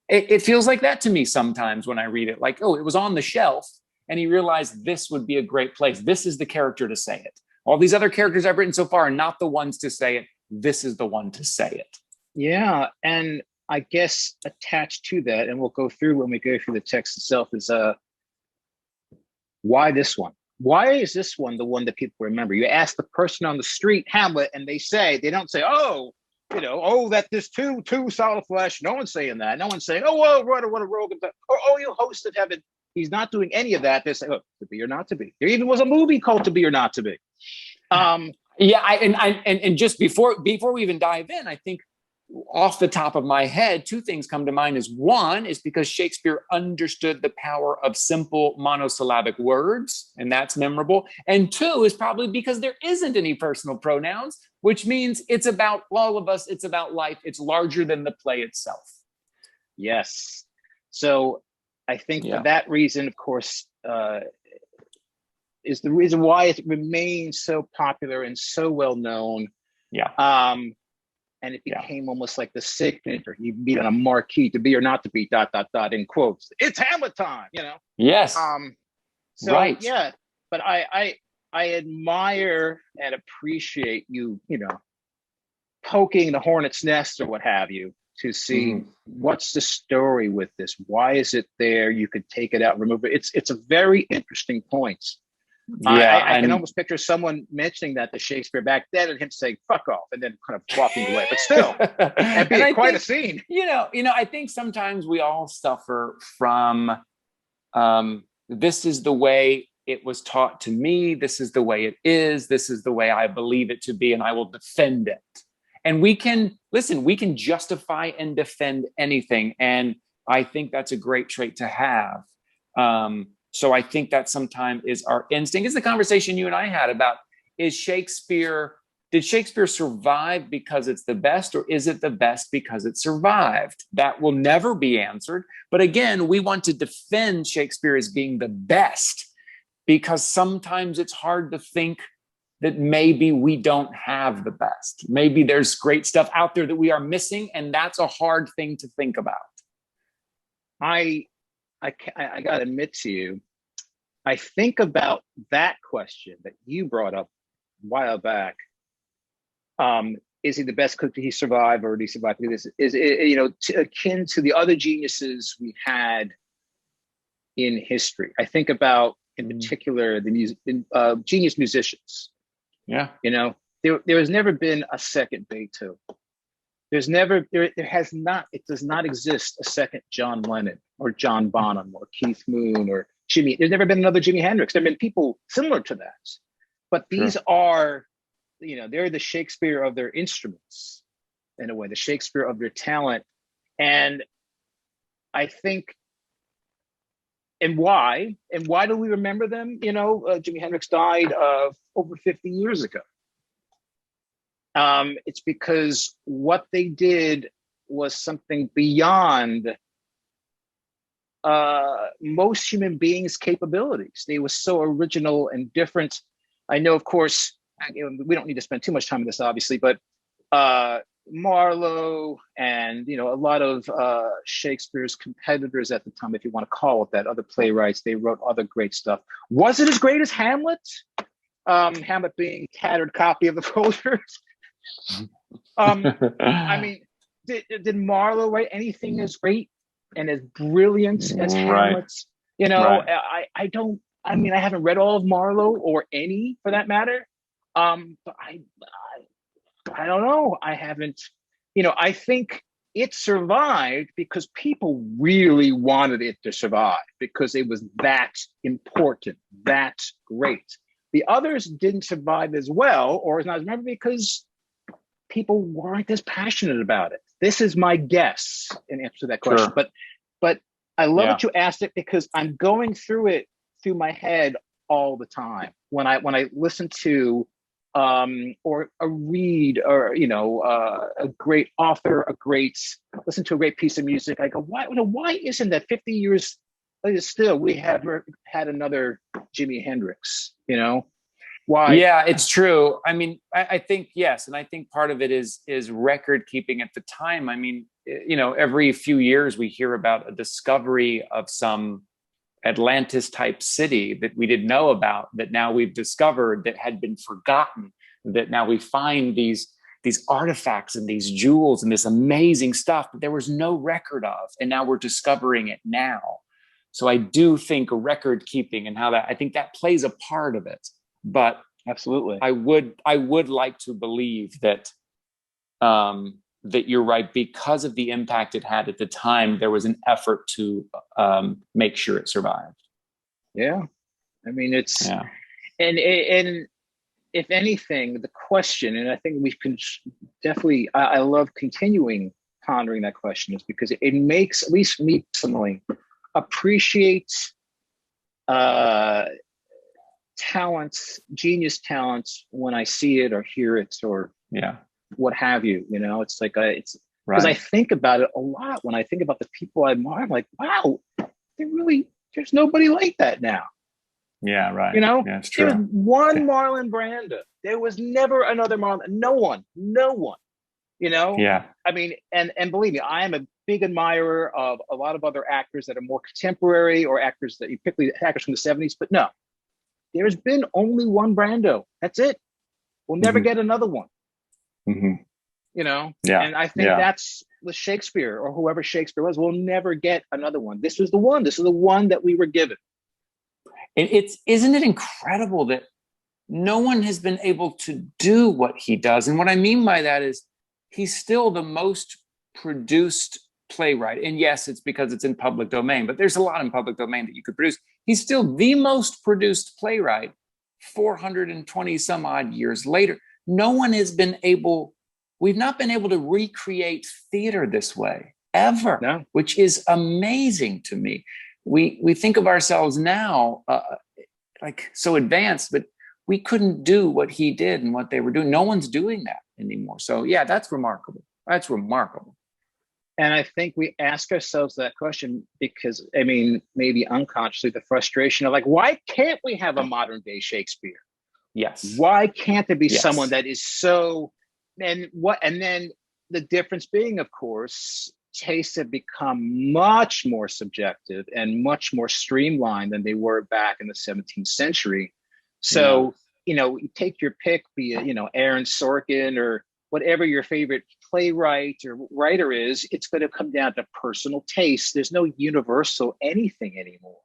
It feels like that to me sometimes when I read it, like, oh, it was on the shelf, and he realized this would be a great place. This is the character to say it. All these other characters I've written so far are not the ones to say it. This is the one to say it. Yeah. And I guess attached to that, and we'll go through when we go through the text itself, is why this one? Why is this one the one that people remember? You ask the person on the street, Hamlet, and they don't say, oh, oh, that there's two solid flesh. No one's saying that. No one's saying, oh, whoa, what a rogue, or oh, you host of heaven. He's not doing any of that. They say, oh, to be or not to be. There even was a movie called To Be or Not to Be. Yeah, and just before we even dive in, I think off the top of my head, two things come to mind. Is one is because Shakespeare understood the power of simple monosyllabic words, and that's memorable. And two is probably because there isn't any personal pronouns, which means it's about all of us. It's about life. It's larger than the play itself. Yes. So I think for that reason, of course, is the reason why it remains so popular and so well known. Yeah. And it became almost like the signature. You beat on a marquee, to be or not to be, ... in quotes. It's Hamlet time, Yes. So right. Yeah, but I admire and appreciate you, poking the hornet's nest or what have you to see what's the story with this. Why is it there? You could take it out, remove it. It's a very interesting point. Yeah, I can almost picture someone mentioning that to Shakespeare back then and him saying "fuck off" and then kind of walking away. But still, that'd be quite a scene. I think sometimes we all suffer from this is the way it was taught to me. This is the way it is. This is the way I believe it to be, and I will defend it. And we can justify and defend anything, and I think that's a great trait to have. So I think that sometimes is our instinct. It's the conversation you and I had about, did Shakespeare survive because it's the best, or is it the best because it survived? That will never be answered. But again, we want to defend Shakespeare as being the best because sometimes it's hard to think that maybe we don't have the best. Maybe there's great stuff out there that we are missing, and that's a hard thing to think about. I got to admit to you, I think about that question that you brought up a while back. Is he the best cook? Did he survive, or did he survive? Is akin to the other geniuses we had in history? I think about, in particular, the genius musicians. Yeah, there has never been a second Beethoven. It does not exist a second John Lennon or John Bonham or Keith Moon or Jimmy. There's never been another Jimi Hendrix. There have been people similar to that, but these are, they're the Shakespeare of their instruments, in a way, the Shakespeare of their talent. And I think, and why do we remember them? Jimi Hendrix died over 50 years ago. It's because what they did was something beyond most human beings' capabilities. They were so original and different. I know, of course, we don't need to spend too much time on this, obviously, but Marlowe and, a lot of Shakespeare's competitors at the time, if you want to call it that, other playwrights, they wrote other great stuff. Was it as great as Hamlet? Hamlet being a tattered copy of the Folgers. I mean, did Marlowe write anything as great and as brilliant as Hamlet's? I haven't read all of Marlowe or any for that matter. But I don't know. I haven't, I think it survived because people really wanted it to survive because it was that important, that great. The others didn't survive as well, or as not as remembered, because people weren't as passionate about it. This is my guess in answer to that question. Sure. But I love that you asked it because I'm going through it through my head all the time when I listen to or a read or a great author, listen to a great piece of music. I go, why isn't that 50 years later still we have had another Jimi Hendrix? Why? Yeah, it's true. I mean, I think, yes. And I think part of it is record keeping at the time. I mean, every few years we hear about a discovery of some Atlantis type city that we didn't know about, that now we've discovered, that had been forgotten, that now we find these these artifacts and these jewels and this amazing stuff that there was no record of, and now we're discovering it now. So I do think record keeping and how that, I think that plays a part of it. But Absolutely. I would like to believe that that you're right, because of the impact it had at the time. There was an effort to make sure it survived. Yeah. I mean, it's, Yeah. and if anything, the question, and I think we can definitely, I love continuing pondering that question, is because it makes, at least me personally, appreciate talents, genius talents, when I see it or hear it or Yeah. what have you. You know, it's like it's because Right. I think about it a lot when I think about the people I admire. I'm like, wow, there's nobody like that now. Yeah. Right. You know, Yeah, it's there was true. one Marlon Brando. There was never another Marlon. No one. You know, Yeah. I mean, and believe me, I am a big admirer of a lot of other actors that are more contemporary, or actors that you particularly actors from the '70s. But no, there's been only one Brando. That's it. We'll never Mhm. get another one. Hmm. You know, Yeah. and I think Yeah. that's with Shakespeare or whoever Shakespeare was. We'll never get another one. This was the one. This is the one that we were given. And isn't it incredible that no one has been able to do what he does? And what I mean by that is he's still the most produced playwright. And yes, it's because it's in public domain, but there's a lot in public domain that you could produce. He's still the most produced playwright 420 some odd years later. No one has been able, we've not been able to recreate theater this way ever, No. which is amazing to me. We think of ourselves now like so advanced, but we couldn't do what he did and what they were doing. No one's doing that anymore. So yeah, that's remarkable. That's remarkable. And I think we ask ourselves that question because, I mean, maybe unconsciously, the frustration of like, why can't we have a modern day Shakespeare? Yes. Why can't there be Yes. someone that is so, and then the difference being, of course, tastes have become much more subjective and much more streamlined than they were back in the 17th century. So, you know, you take your pick, be it, you know, Aaron Sorkin or whatever your favorite playwright or writer is, it's going to come down to personal taste. There's no universal anything anymore.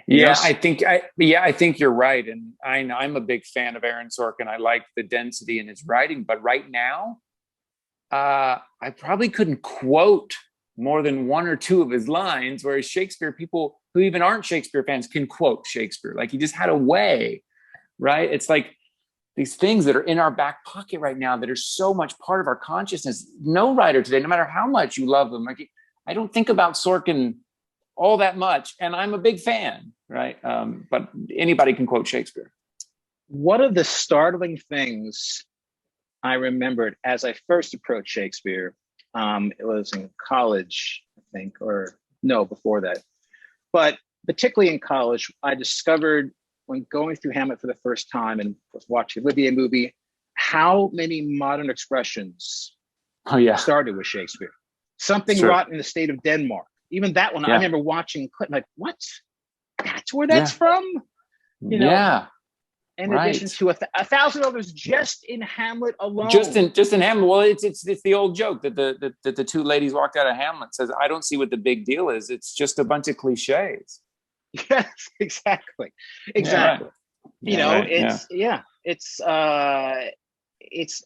Yeah, I think you're right. And I'm a big fan of Aaron Sorkin. I like the density in his writing, but right now, I probably couldn't quote more than one or two of his lines, whereas Shakespeare, people who even aren't Shakespeare fans can quote Shakespeare. Like he just had a way, right? It's like these things that are in our back pocket right now that are so much part of our consciousness. No writer today, no matter how much you love them, like I don't think about Sorkin all that much, and I'm a big fan, right? But anybody can quote Shakespeare. One of the startling things I remembered as I first approached Shakespeare, it was in college, I think, or no, before that. But particularly in college, I discovered when going through Hamlet for the first time and was watching the Olivier movie, how many modern expressions started with Shakespeare. Something rotten in the state of Denmark. Even that one, I remember watching, like, what? That's where that's from? You know, in addition to a thousand others just in Hamlet alone. Just in Hamlet. Well, it's the old joke that the two ladies walked out of Hamlet says, I don't see what the big deal is. It's just a bunch of cliches. Yes, exactly. Yeah, right. You know, it's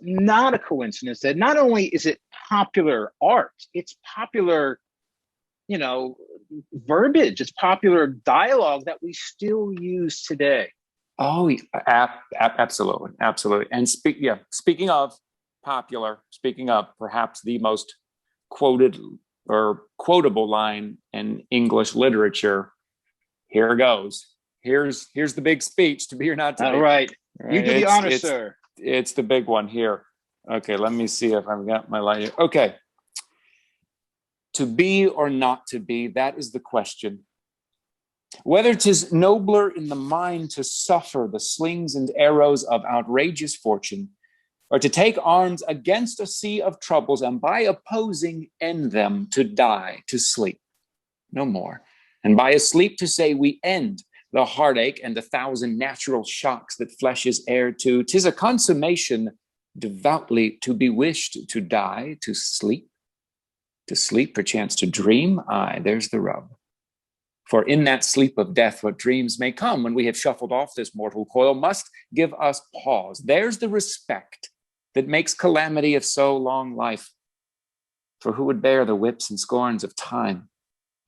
not a coincidence that not only is it popular art, it's popular, you know, verbiage, it's popular dialogue that we still use today. Oh, absolutely. Absolutely. And speaking of popular, speaking of perhaps the most quoted or quotable line in English literature, here goes. Here's the big speech, to be or not to be. All right. You do the honor, sir. It's the big one here. Okay, let me see if I've got my light. Okay. To be or not to be, that is the question. Whether 'tis nobler in the mind to suffer the slings and arrows of outrageous fortune, or to take arms against a sea of troubles and by opposing end them, to die, to sleep, no more. And by a sleep to say we end the heartache and 1,000 natural shocks that flesh is heir to, 'tis a consummation devoutly to be wished, to die, to sleep perchance to dream. Aye, there's the rub. For in that sleep of death, what dreams may come when we have shuffled off this mortal coil must give us pause. There's the respect that makes calamity of so long life. For who would bear the whips and scorns of time,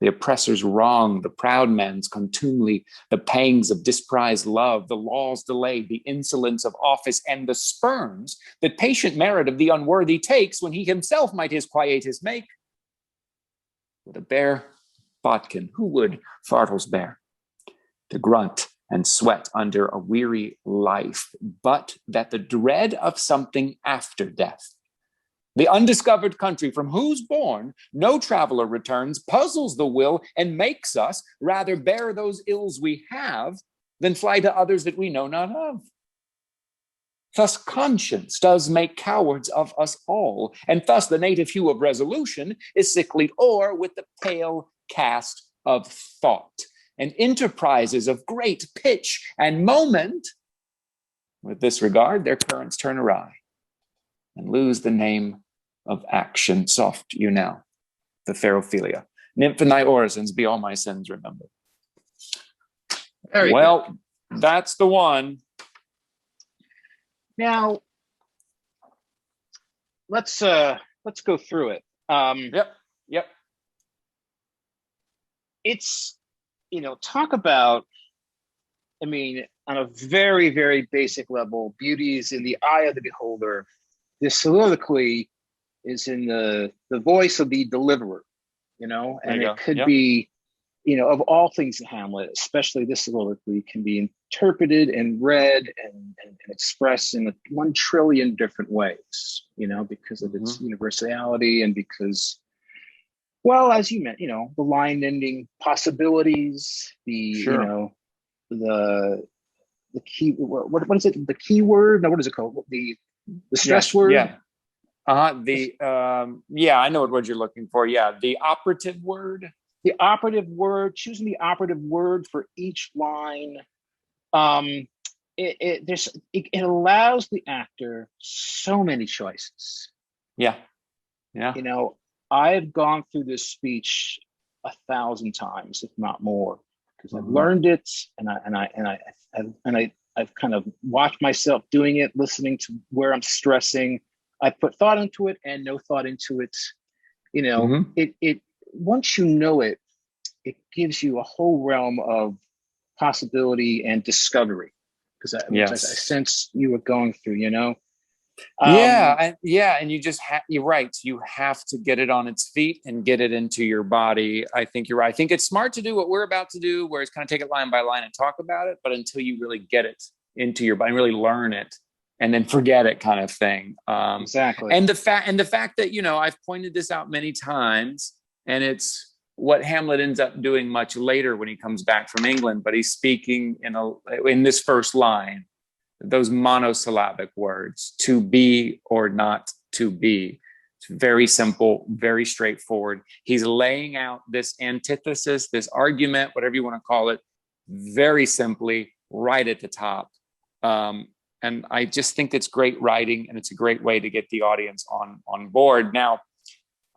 the oppressor's wrong, the proud man's contumely, the pangs of disprized love, the law's delay, the insolence of office, and the spurns that patient merit of the unworthy takes when he himself might his quietus make? With a bare bodkin, who would fartles bear, to grunt and sweat under a weary life, but that the dread of something after death, the undiscovered country from whose bourne no traveler returns, puzzles the will and makes us rather bear those ills we have than fly to others that we know not of. Thus conscience does make cowards of us all, and thus the native hue of resolution is sicklied o'er with the pale cast of thought, and enterprises of great pitch and moment, with this regard, their currents turn awry and lose the name of action. Soft you now, the fair Ophelia. Nymph in thy orisons, be all my sins remembered. Very well, good. That's the one. Now, let's go through it. Yep. It's, talk about, I mean, on a very, very basic level, beauty is in the eye of the beholder. The soliloquy is in the voice of the deliverer, and it could be, of all things in Hamlet, especially this soliloquy can be interpreted and read and expressed in 1 trillion different ways, because of its universality and because, well, as you meant, the line ending possibilities, the key, what is it? The key word? No, what is it called? The stress word? Yeah. I know what word you're looking for. Yeah. The operative word. The operative word, choosing the operative word for each line. It allows the actor so many choices. Yeah. I've gone through this speech 1,000 times, if not more, because I've learned it, and I've kind of watched myself doing it, listening to where I'm stressing. I put thought into it and no thought into it. It once you know it, it gives you a whole realm of possibility and discovery. Because I sense you were going through, And you just you're right. You have to get it on its feet and get it into your body. I think you're right. I think it's smart to do what we're about to do, where it's kind of take it line by line and talk about it. But until you really get it into your body, really learn it, and then forget it, kind of thing. Exactly. And the fact that I've pointed this out many times, and it's what Hamlet ends up doing much later when he comes back from England. But he's speaking in this first line, those monosyllabic words, to be or not to be. It's very simple, very straightforward. He's laying out this antithesis, this argument, whatever you want to call it, very simply right at the top. And I just think it's great writing, and it's a great way to get the audience on board. Now,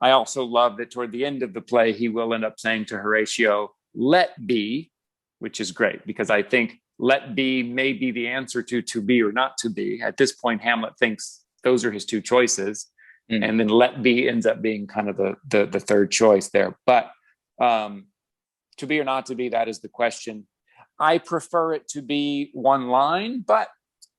I also love that toward the end of the play, he will end up saying to Horatio, "Let be," which is great, because I think let be may be the answer to be or not to be. At this point, Hamlet thinks those are his 2 choices. And then let be ends up being kind of the third choice there. But to be or not to be, that is the question. I prefer it to be 1 line, but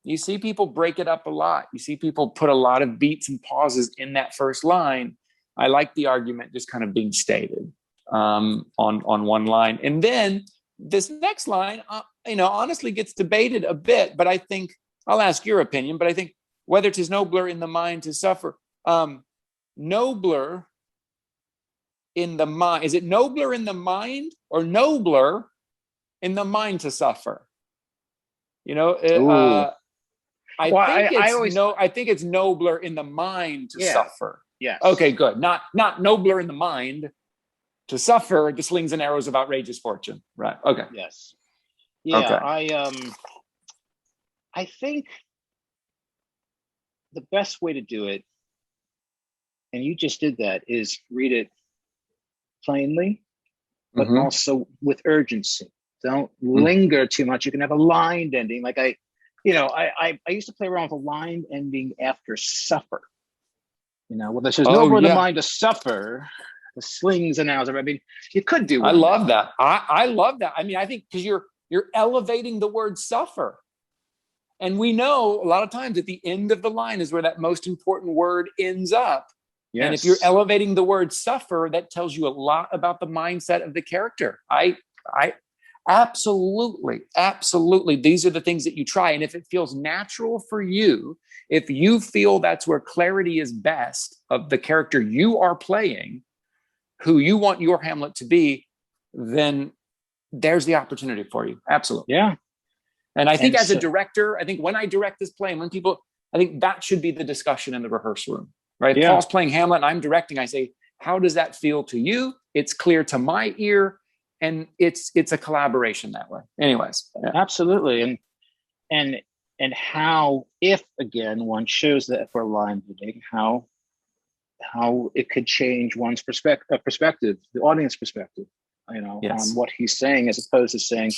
you see people break it up a lot. You see people put a lot of beats and pauses in that first line. I like the argument just kind of being stated on 1 line. And then this next line, honestly gets debated a bit, but I think, I'll ask your opinion, but I think whether 'tis nobler in the mind to suffer, nobler in the mind, is it nobler in the mind or nobler in the mind to suffer? I think it's nobler in the mind to suffer. Yes. Okay, good. Not nobler in the mind to suffer the slings and arrows of outrageous fortune. Right. Okay. Yes. Yeah. Okay. I think the best way to do it, and you just did that, is read it plainly, but Mhm. also with urgency. Don't Mm. linger too much. You can have a lined ending. Like I used to play around with a lined ending after suffer. Well, there's no Oh more the yeah, mind to suffer. The slings and arrows. I mean, you could do I one love there. that. I love that. I mean, I think because you're elevating the word suffer. And we know a lot of times at the end of the line is where that most important word ends up. And if you're Yes. elevating the word suffer, that tells you a lot about the mindset of the character. I absolutely. These are the things that you try. And if it feels natural for you, if you feel that's where clarity is best of the character you are playing, who you want your Hamlet to be, then there's the opportunity for you. Absolutely. Yeah. And I think And as a so, director, I think when I direct this play and when people, I think that should be the discussion in the rehearsal room, right? yeah, Paul's playing Hamlet and I'm directing. I say, how does that feel to you? It's clear to my ear, and it's a collaboration that way. Anyways, yeah. absolutely. And how, if again one shows that for line reading, how it could change one's perspective, the audience perspective, on Yes. what he's saying, as opposed to saying,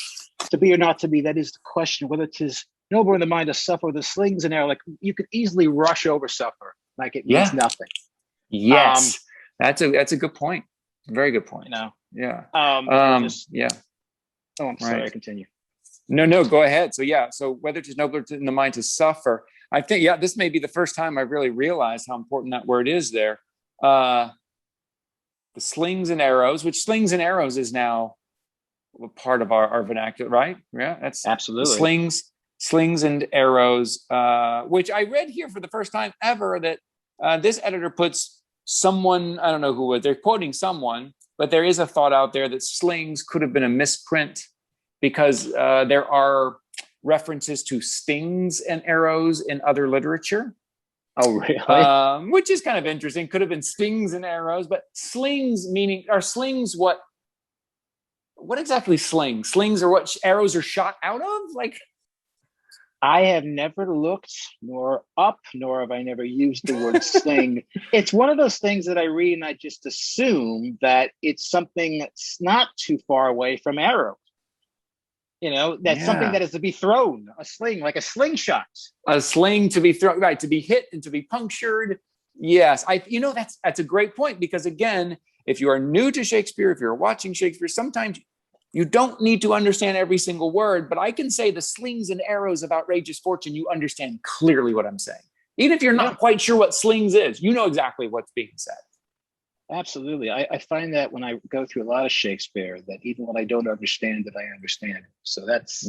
to be or not to be. That is the question. Whether it is noble in the mind to suffer, the slings and arrow. Like you could easily rush over suffer, like it means Yeah. nothing. Yes. That's a good point. Very good point. Yeah. Yeah. Oh, I'm sorry. Right. Continue. No, go ahead. So yeah, so whether it is nobler in the mind to suffer, I think, yeah, this may be the first time I've really realized how important that word is there. The slings and arrows, which slings and arrows is now a part of our vernacular, right? Yeah, that's Absolutely. slings and arrows, which I read here for the first time ever that this editor puts someone, I don't know who, they're quoting someone, but there is a thought out there that slings could have been a misprint because there are references to stings and arrows in other literature. Oh, really? Which is kind of interesting. Could have been stings and arrows, but slings meaning, are slings what exactly slings? Slings are what arrows are shot out of? Like, I have never looked nor up, nor have I never used the word sling. It's one of those things that I read and I just assume that it's something that's not too far away from arrow. That's something that is to be thrown, a sling, like a slingshot. A sling to be thrown, right, to be hit and to be punctured. Yes, that's a great point, because again, if you are new to Shakespeare, if you're watching Shakespeare, sometimes you don't need to understand every single word, but I can say the slings and arrows of outrageous fortune, you understand clearly what I'm saying. Even if you're not quite sure what slings is, you know exactly what's being said. Absolutely. I find that when I go through a lot of Shakespeare, that even when I don't understand it, I understand it. So that's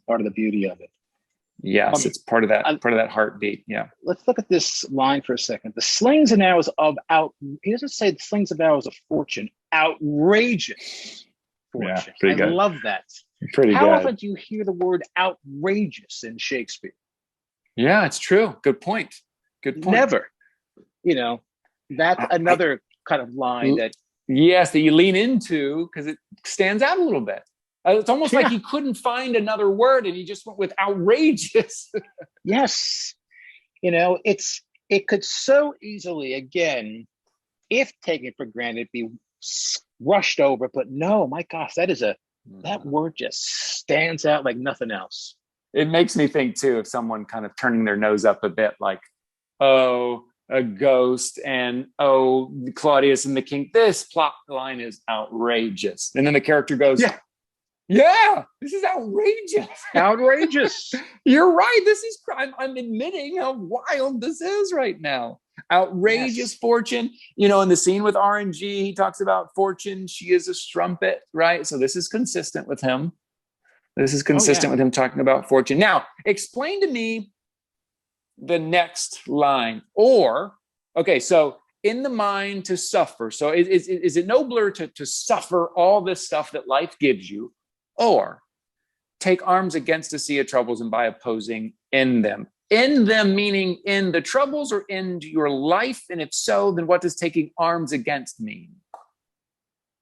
part of the beauty of it. Yes, it's part of that heartbeat. Yeah. Let's look at this line for a second. The slings and arrows of he doesn't say the slings and arrows of fortune, outrageous fortune. Yeah, pretty good. I love that. Pretty How good. often do you hear the word outrageous in Shakespeare? Yeah, it's true. Good point. Never. That's another kind of line that you lean into because it stands out a little bit. It's almost like he couldn't find another word and he just went with outrageous. Yes. It could so easily, again, if taken for granted, be rushed over. But no, my gosh, that word just stands out like nothing else. It makes me think too of someone kind of turning their nose up a bit, like, oh, a ghost, and oh, Claudius and the king. This plot line is outrageous. And then the character goes, yeah, this is outrageous. Outrageous. You're right. I'm admitting how wild this is right now. Outrageous fortune. In the scene with RNG, he talks about fortune. She is a strumpet, right? So this is consistent with him. This is consistent with him talking about fortune. Now, explain to me the next line. So in the mind to suffer. So is it nobler to suffer all this stuff that life gives you, or take arms against the sea of troubles and by opposing in them? In them meaning in the troubles or in your life? And if so, then what does taking arms against mean?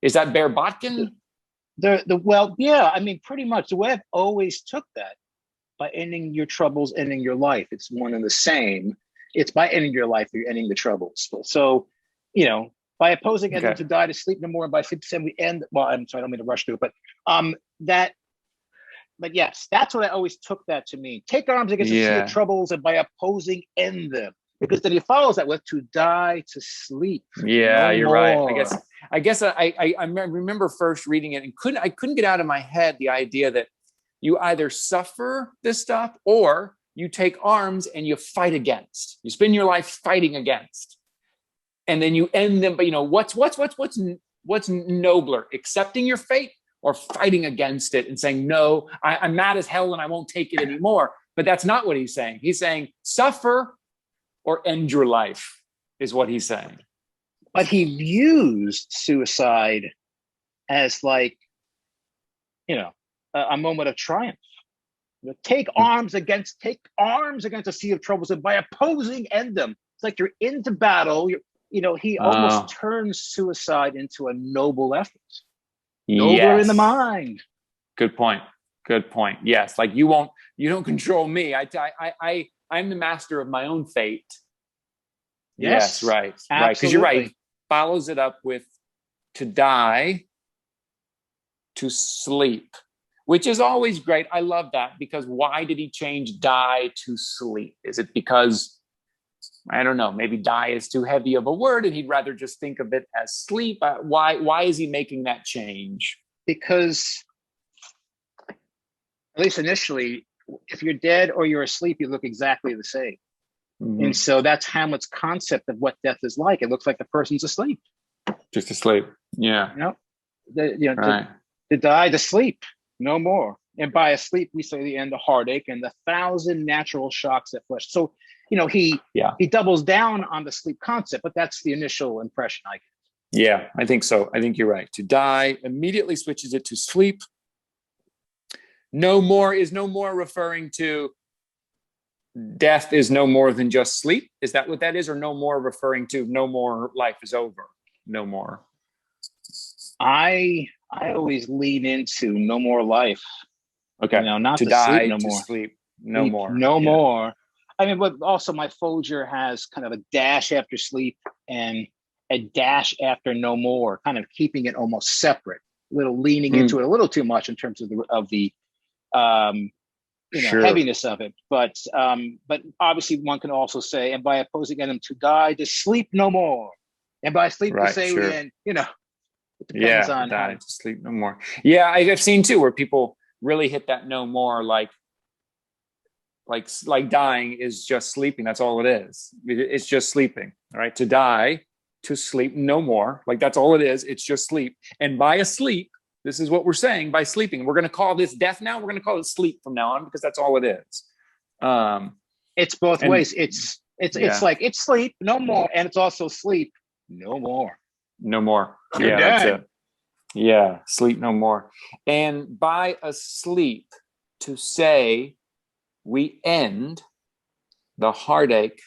Is that Bear Botkin? I mean, pretty much the way I've always took that, by ending your troubles, ending your life. It's one and the same. it's by ending your life, you're ending the troubles. So, by opposing ending Okay. to die to sleep no more, and by sleep to we end. Well, I'm sorry, I don't mean to rush through it, but but yes, that's what I always took that to mean. Take arms against the sea of Yeah. troubles, and by opposing end them. Because then he follows that with to die to sleep. Yeah, No you're right. more. I guess I remember first reading it and couldn't get out of my head the idea that you either suffer this stuff or you take arms and you fight against. You spend your life fighting against, and then you end them. But what's nobler, accepting your fate or fighting against it and saying, no, I'm mad as hell and I won't take it anymore. But that's not what he's saying. He's saying suffer or end your life is what he's saying. But he views suicide as like, a moment of triumph. Take arms against a sea of troubles, and by opposing end them. It's like you're into battle. He almost turns suicide into a noble effort. Nobler in the mind. Good point. Yes, like you don't control me. I'm the master of my own fate. Yes, right. Absolutely. Right. Because you're right. He follows it up with to die, to sleep, which is always great. I love that, because why did he change die to sleep? Is it because, I don't know, maybe die is too heavy of a word and he'd rather just think of it as sleep? Why is he making that change? Because, at least initially, if you're dead or you're asleep, you look exactly the same. Mm-hmm. And so that's Hamlet's concept of what death is like. It looks like the person's asleep. Just asleep. Yeah. Right. To die, to sleep, no more. And by asleep, we say the end of heartache and the 1,000 natural shocks that flesh. So, he doubles down on the sleep concept, but that's the initial impression I get. Yeah, I think so. I think you're right. To die immediately switches it to sleep. No more is no more referring to death is no more than just sleep. Is that what that is? Or no more referring to no more, life is over? No more. I always lean into no more life. Okay. Not to to die, sleep no to more. sleep no more. No more. I mean, but also my Folger has kind of a dash after sleep and a dash after no more, kind of keeping it almost separate. A little leaning into it a little too much in terms of the Sure. heaviness of it. But obviously one can also say, and by opposing them to die, to sleep no more. And by sleep to say we end, it depends on die to sleep no more. Yeah, I've seen too where people really hit that no more, like dying is just sleeping. That's all it is. It's just sleeping. All right. To die, to sleep no more. Like that's all it is. It's just sleep. And by asleep, this is what we're saying, by sleeping. We're going to call this death now. We're going to call it sleep from now on, because that's all it is. It's both ways. It's like it's sleep no more, and it's also sleep no more. No more. You're That's dead. it. Yeah, sleep no more. And by asleep, to say we end the heartache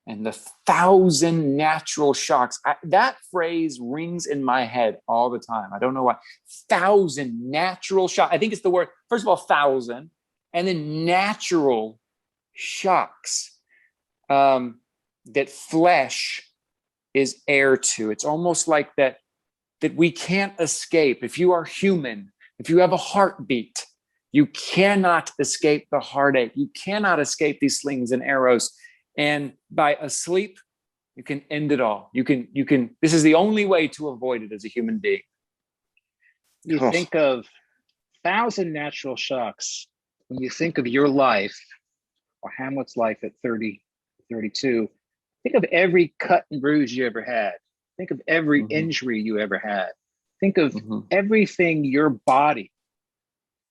and the 1,000 natural shocks. That phrase rings in my head all the time. I don't know why. 1,000 natural shocks. I think it's the word, first of all, 1,000, and then natural shocks that flesh is heir to. It's almost like that we can't escape. If you are human, if you have a heartbeat, you cannot escape the heartache. You cannot escape these slings and arrows. And by asleep, you can end it all. You can, this is the only way to avoid it as a human being. You think of 1,000 natural shocks. When you think of your life or Hamlet's life at 30, 32, think of every cut and bruise you ever had. Think of every injury you ever had. Think of everything your body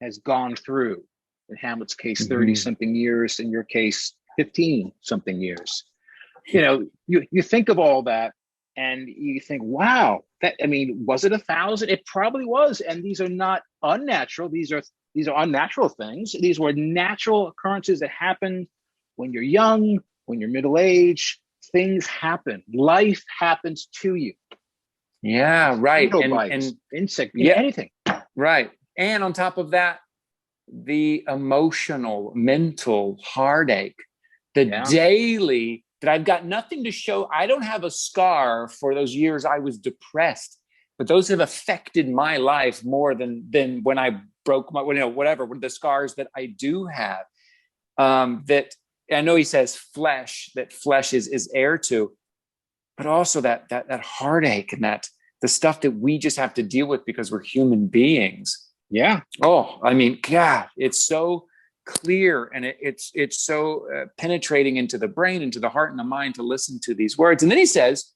has gone through. In Hamlet's case, 30 something years. In your case, 15 something years. You think of all that and you think, wow, was it 1,000? It probably was. And these are not unnatural. These are unnatural things. These were natural occurrences that happen when you're young, when you're middle-aged. Things happen. Life happens to you. Yeah, right. And insect, anything. Right. And on top of that, the emotional, mental heartache, the that I've got nothing to show. I don't have a scar for those years I was depressed, but those have affected my life more than when I broke my, whatever, the scars that I do have. That I know he says flesh, that flesh is heir to, but also that heartache and that the stuff that we just have to deal with because we're human beings. Yeah. Oh, I mean, God, it's so clear, and it's so penetrating into the brain, into the heart and the mind to listen to these words. And then he says,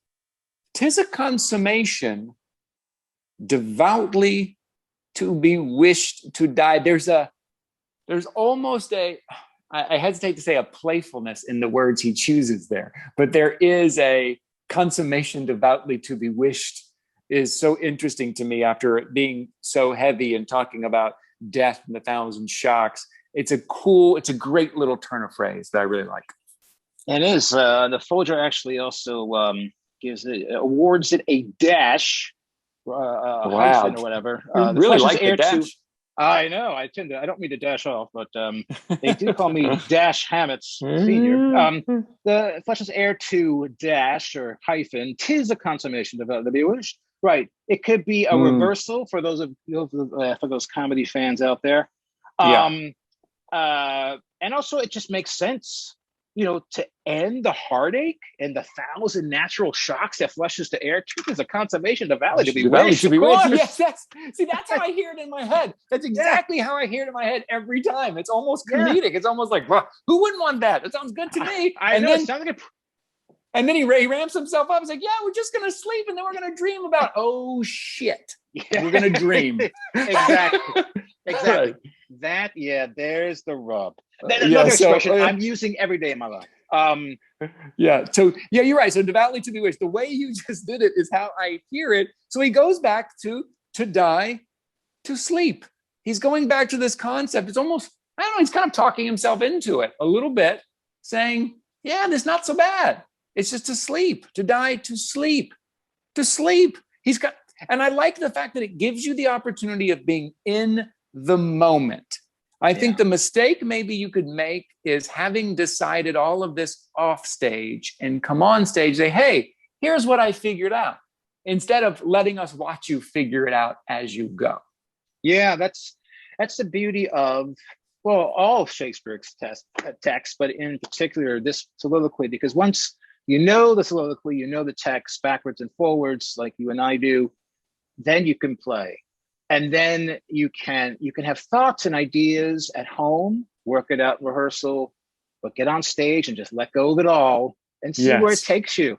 "'Tis a consummation devoutly to be wished to die." There's almost I hesitate to say a playfulness in the words he chooses there, but there is a consummation devoutly to be wished is so interesting to me after it being so heavy and talking about death and 1,000 shocks. It's a great little turn of phrase that I really like. It is. The Folger actually also awards it a dash, hyphen or whatever. Really like the dash. I know. I don't mean to dash off, but they do call me Dash Hammett's Senior. The Flesh is heir to dash or hyphen. 'Tis a consummation devoutly to be wished. Right. It could be a reversal for those comedy fans out there. And also it just makes sense, to end the heartache and the 1,000 natural shocks that flesh is to heir to is a consummation devoutly to be wished. Yes, that's how I hear it in my head. That's exactly how I hear it in my head every time. It's almost comedic. It's almost like, well, who wouldn't want that? That sounds good to me. It sounds like and then he ramps himself up. He's like, yeah, we're just going to sleep. And then we're going to dream about, oh, shit. Yeah. We're going to dream. Exactly. Right. That, there's the rub. Another expression I'm using every day in my life. So, you're right. So devoutly to be wished. The way you just did it is how I hear it. So he goes back to die, to sleep. He's going back to this concept. It's almost, I don't know, he's kind of talking himself into it a little bit, saying, yeah, this is not so bad. It's just to sleep, to die, to sleep. And I like the fact that it gives you the opportunity of being in the moment. I think the mistake maybe you could make is having decided all of this off stage and come on stage, say, hey, here's what I figured out, instead of letting us watch you figure it out as you go. Yeah, that's the beauty of, all of Shakespeare's text, but in particular this soliloquy, because once you know the soliloquy, you know the text backwards and forwards, like you and I do, then you can play. And then you can have thoughts and ideas at home, work it out in rehearsal, but get on stage and just let go of it all and see where it takes you.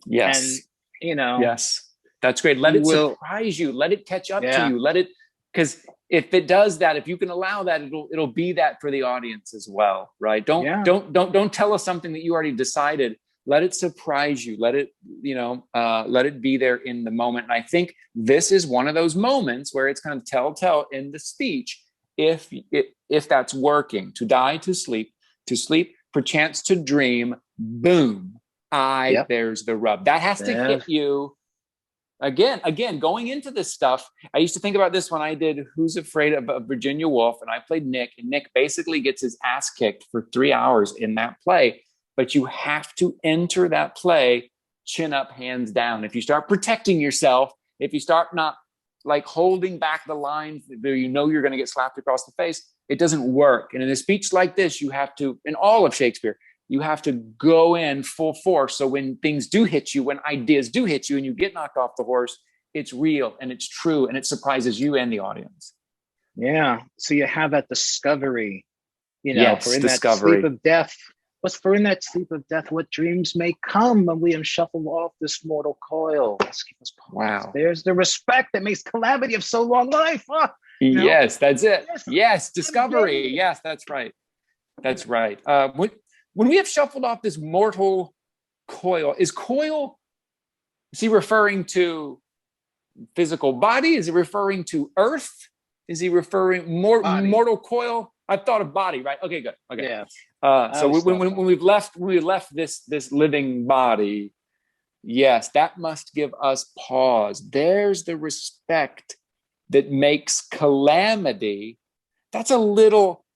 Yes. And, yes, that's great. Let it surprise you. Let it catch up to you. Because if it does that, if you can allow that, it'll be that for the audience as well, right? Don't tell us something that you already decided. Let it surprise you. Let it be there in the moment. And I think this is one of those moments where it's kind of telltale in the speech, if that's working. To die, to sleep, perchance to dream, boom. There's the rub. That has to hit you. Again, going into this stuff, I used to think about this when I did Who's Afraid of Virginia Woolf, and I played Nick, and Nick basically gets his ass kicked for 3 hours in that play. But you have to enter that play chin up, hands down. If you start protecting yourself, if you start not like holding back the lines that you're going to get slapped across the face, it doesn't work. And in a speech like this, you have to, in all of Shakespeare, you have to go in full force. So when things do hit you, when ideas do hit you and you get knocked off the horse, it's real and it's true and it surprises you and the audience. Yeah. So you have that discovery, for in discovery. That sleep of death. For in that sleep of death, what dreams may come when we have shuffled off this mortal coil. Wow. There's the respect that makes calamity of so long life. Yes, that's it. Yes, discovery. Yes, that's right. That's right. When we have shuffled off this mortal coil, is he referring to physical body? Is he referring to earth? Is he referring mortal coil? I've thought of body, right? Okay, good. Okay. Yeah. So when we left this living body, yes, that must give us pause. There's the respect that makes calamity. That's a little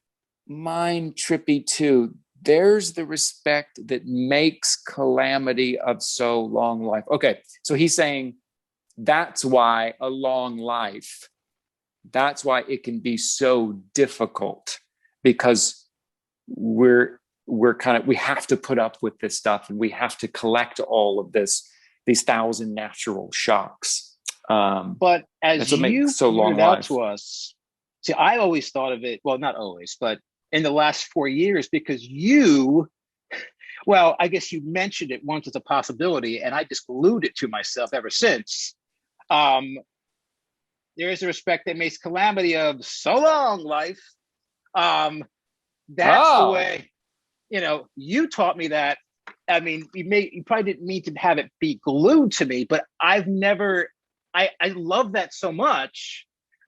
mind trippy too. there's the respect that makes calamity of so long life. Okay, so he's saying that's why a long life, that's why it can be so difficult, because we have to put up with this stuff, and we have to collect all of these 1,000 natural shocks. But as you so long pointed out life. to us, see, I always thought of it, well, not always, but in the last 4 years, because well, I guess you mentioned it once as a possibility, and I just glued it to myself ever since. There is a respect that makes calamity of so long life. That's the way, you taught me that. I mean, you probably didn't mean to have it be glued to me, but I love that so much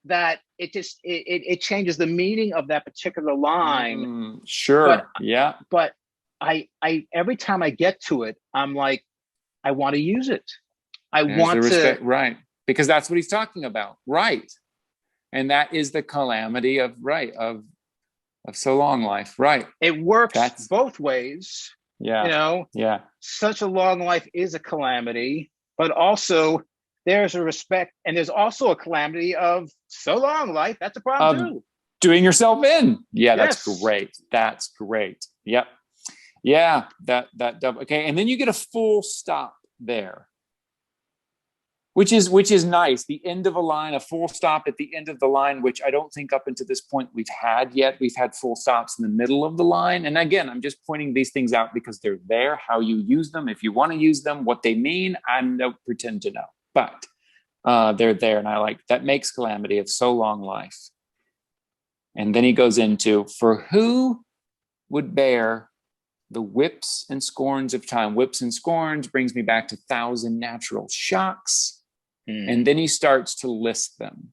that it changes the meaning of that particular line. Sure. Yeah. But I every time I get to it, I'm like, I want to use it. Right. Because that's what he's talking about. Right. And that is the calamity of so long life. Right. It works both ways. Yeah. Yeah. Such a long life is a calamity, but also there's a respect, and there's also a calamity of so long life. That's a problem too. Doing yourself in. Yeah, Yes. That's great. That's great. Yep. Yeah. That double. Okay. And then you get a full stop there, which is nice. The end of a line, a full stop at the end of the line, which I don't think up until this point we've had yet. We've had full stops in the middle of the line. And again, I'm just pointing these things out because they're there, how you use them, if you want to use them, what they mean, I don't pretend to know. But they're there, and I like that makes calamity of so long life. And then he goes into, for who would bear the whips and scorns of time? Whips and scorns brings me back to 1,000 natural shocks. And then he starts to list them.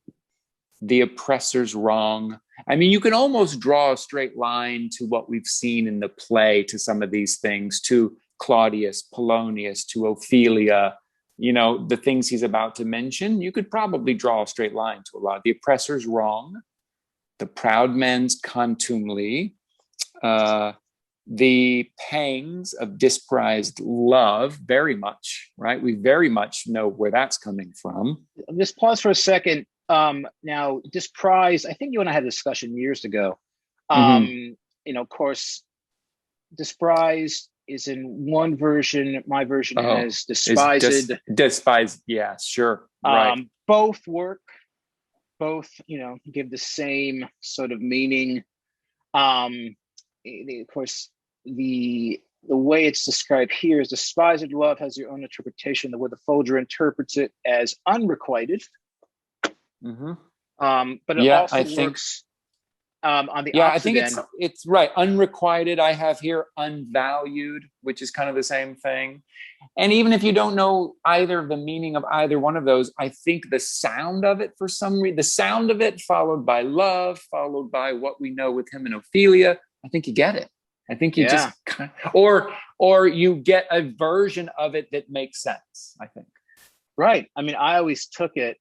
The oppressor's wrong. I mean, you can almost draw a straight line to what we've seen in the play, to some of these things, to Claudius, Polonius, to Ophelia, the things he's about to mention. You could probably draw a straight line to a lot. The oppressor's wrong. The proud man's contumely. The pangs of disprized love, very much, right? We very much know where that's coming from. Just pause for a second. Now, disprise, I think you and I had a discussion years ago. Of course, despise is in one version. My version is despised. Despised, yeah, sure. Right. Both work. Both, give the same sort of meaning. Of course, the way it's described here is despised love has your own interpretation. The way the Folger interprets it as unrequited. But it also works on the opposite I think end. it's right. Unrequited, I have here unvalued, which is kind of the same thing. And even if you don't know either the meaning of either one of those, I think the sound of it, for some reason, the sound of it followed by love, followed by what we know with him and Ophelia, I think you get it. I think you just or you get a version of it that makes sense, I think. Right. I mean, I always took it,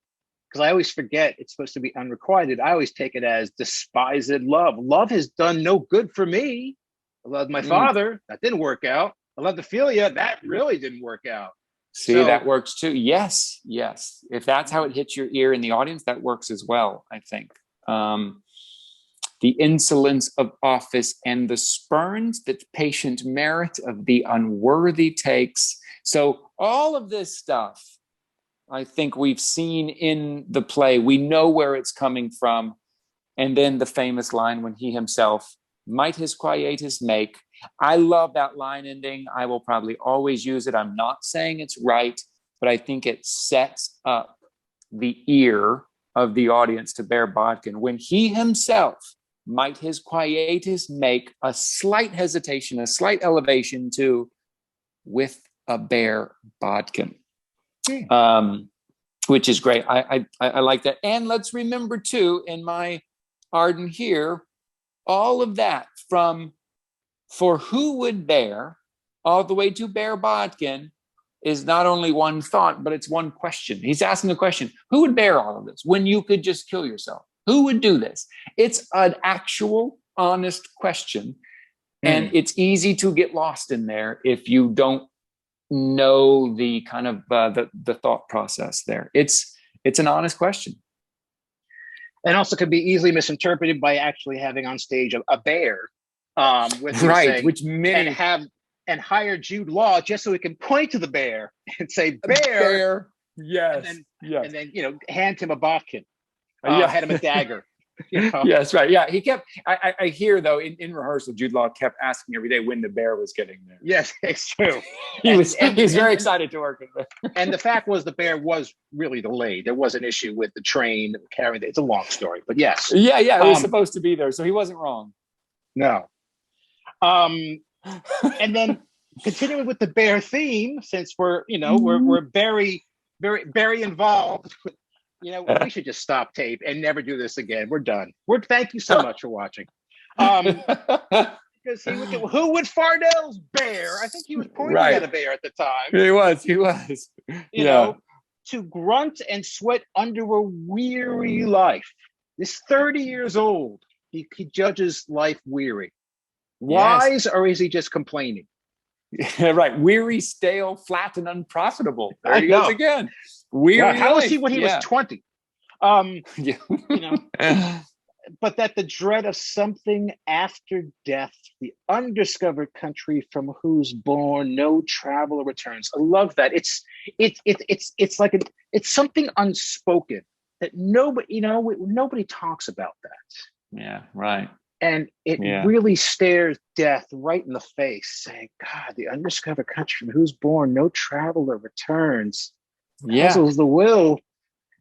because I always forget it's supposed to be unrequited. I always take it as despised love. Love has done no good for me. I loved my father. That didn't work out. I loved Ophelia. That really didn't work out. See, that works too. Yes. If that's how it hits your ear in the audience, that works as well, I think. The insolence of office and the spurns that patient merit of the unworthy takes. So all of this stuff, I think we've seen in the play. We know where it's coming from. And then the famous line when he himself might his quietus make. I love that line ending. I will probably always use it. I'm not saying it's right, but I think it sets up the ear of the audience to bear bodkin. When he himself might his quietus make, a slight hesitation, a slight elevation to with a bare bodkin. Which is great. I like that. And let's remember too, in my Arden here, all of that from for who would bear all the way to bear bodkin is not only one thought, but it's one question. He's asking the question, who would bear all of this when you could just kill yourself? Who would do this? It's an actual, honest question. And it's easy to get lost in there if you don't know the kind of the thought process there. It's an honest question. And also could be easily misinterpreted by actually having on stage a bear with Right, saying, which many and hire Jude Law just so he can point to the bear and say bear, yes, and then hand him a bodkin, Yeah. hand him a dagger. Yes, right. Yeah, he kept. I hear though in rehearsal, Jude Law kept asking every day when the bear was getting there. Yes, it's true. He was very excited to work with it. And the fact was, the bear was really delayed. There was an issue with the train carrying it. It's a long story, but yes. Yeah, it was supposed to be there, so he wasn't wrong. No. And then continuing with the bear theme, since we're very, very, very involved. We should just stop tape and never do this again. We're done. Thank you so much for watching. Because who would Fardell's bear? I think he was pointing at a bear at the time. He was. To grunt and sweat under a weary life. This 30 years old, he judges life weary. Wise, or is he just complaining? Right. Weary, stale, flat, and unprofitable. There he goes again. Weary. How was he when he was 20? Yeah. But that the dread of something after death, the undiscovered country from whose bourne no traveler returns. I love that. It's like it's something unspoken that nobody talks about that. Yeah, right. And it really stares death right in the face, saying, God, the undiscovered country from whose bourne no traveler returns. Puzzles the will.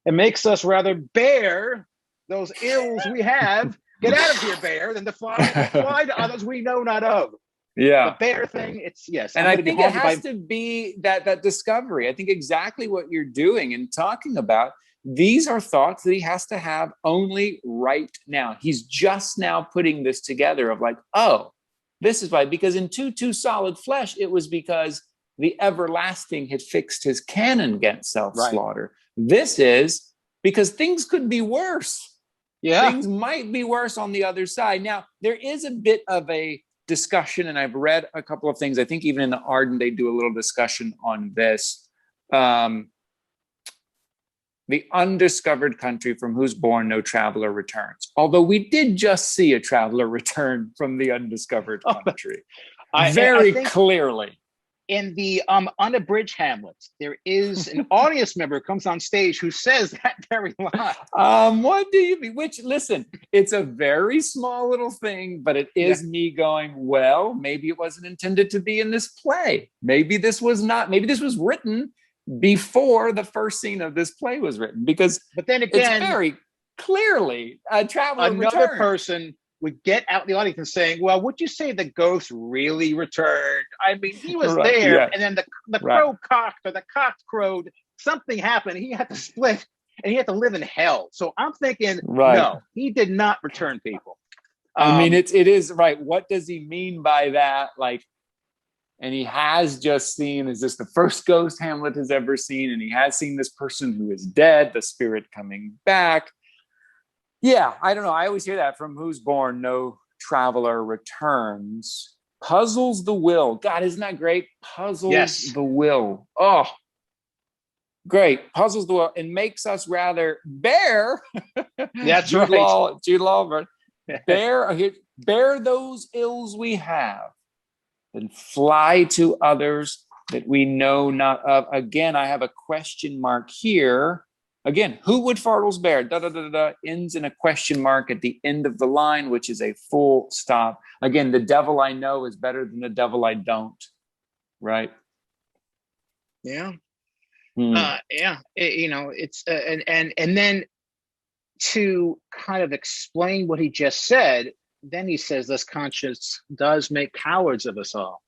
It makes us rather bear those ills we have. Get out of here, bear, than to fly to others we know not of. Yeah. The bear thing, it's yes. And I think it has to be that discovery. I think exactly what you're doing and talking about, these are thoughts that he has to have only right now. He's just now putting this together of like, oh, this is why. Because in Two Solid Flesh, it was because the everlasting had fixed his canon against self-slaughter. Right. This is because things could be worse. Yeah. Things might be worse on the other side. Now, there is a bit of a discussion, and I've read a couple of things. I think even in the Arden, they do a little discussion on this. The undiscovered country from whose bourne no traveler returns. Although we did just see a traveler return from the undiscovered country. Very clearly. In the unabridged Hamlet, there is an audience member who comes on stage who says that very line. What do you mean? Which, listen, it's a very small little thing, but it is me going, well, maybe it wasn't intended to be in this play. Maybe this was written before the first scene of this play was written, because but then again, it's very clearly a traveler another person would get out the audience and saying, well, would you say the ghost really returned? I mean, he was there, and then the crow cocked, or the cock crowed, something happened, he had to split, and he had to live in hell. So I'm thinking, no, he did not return people. I mean, it is right. What does he mean by that? Like, and he has just seen, is this the first ghost Hamlet has ever seen? And he has seen this person who is dead, the spirit coming back. Yeah, I don't know. I always hear that, from whose bourne no traveler returns. Puzzles the will. God, isn't that great? Puzzles the will. Oh, great. Puzzles the will and makes us rather bear. That's right. Jude Law. Bear those ills we have and fly to others that we know not of. Again, I have a question mark here. Again, who would Fardell's bear? Ends in a question mark at the end of the line, which is a full stop. Again, the devil I know is better than the devil I don't. Right? Yeah. It's and then to kind of explain what he just said, then he says, "Thus conscience does make cowards of us all,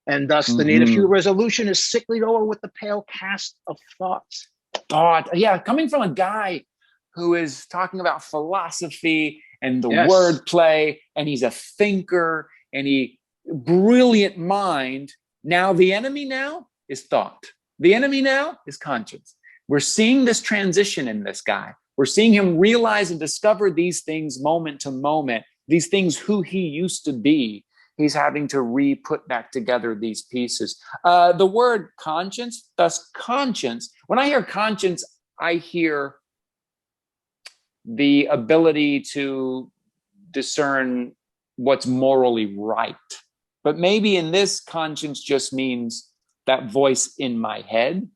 and thus the need of human resolution is sicklied over with the pale cast of thoughts." Coming from a guy who is talking about philosophy and the wordplay, and he's a thinker and brilliant mind. Now the enemy now is thought. The enemy now is conscience. We're seeing this transition in this guy. We're seeing him realize and discover these things moment to moment, these things who he used to be. he's having to re-put back together these pieces. The word conscience, thus conscience, when I hear conscience, I hear the ability to discern what's morally right. But maybe in this, conscience just means that voice in my head,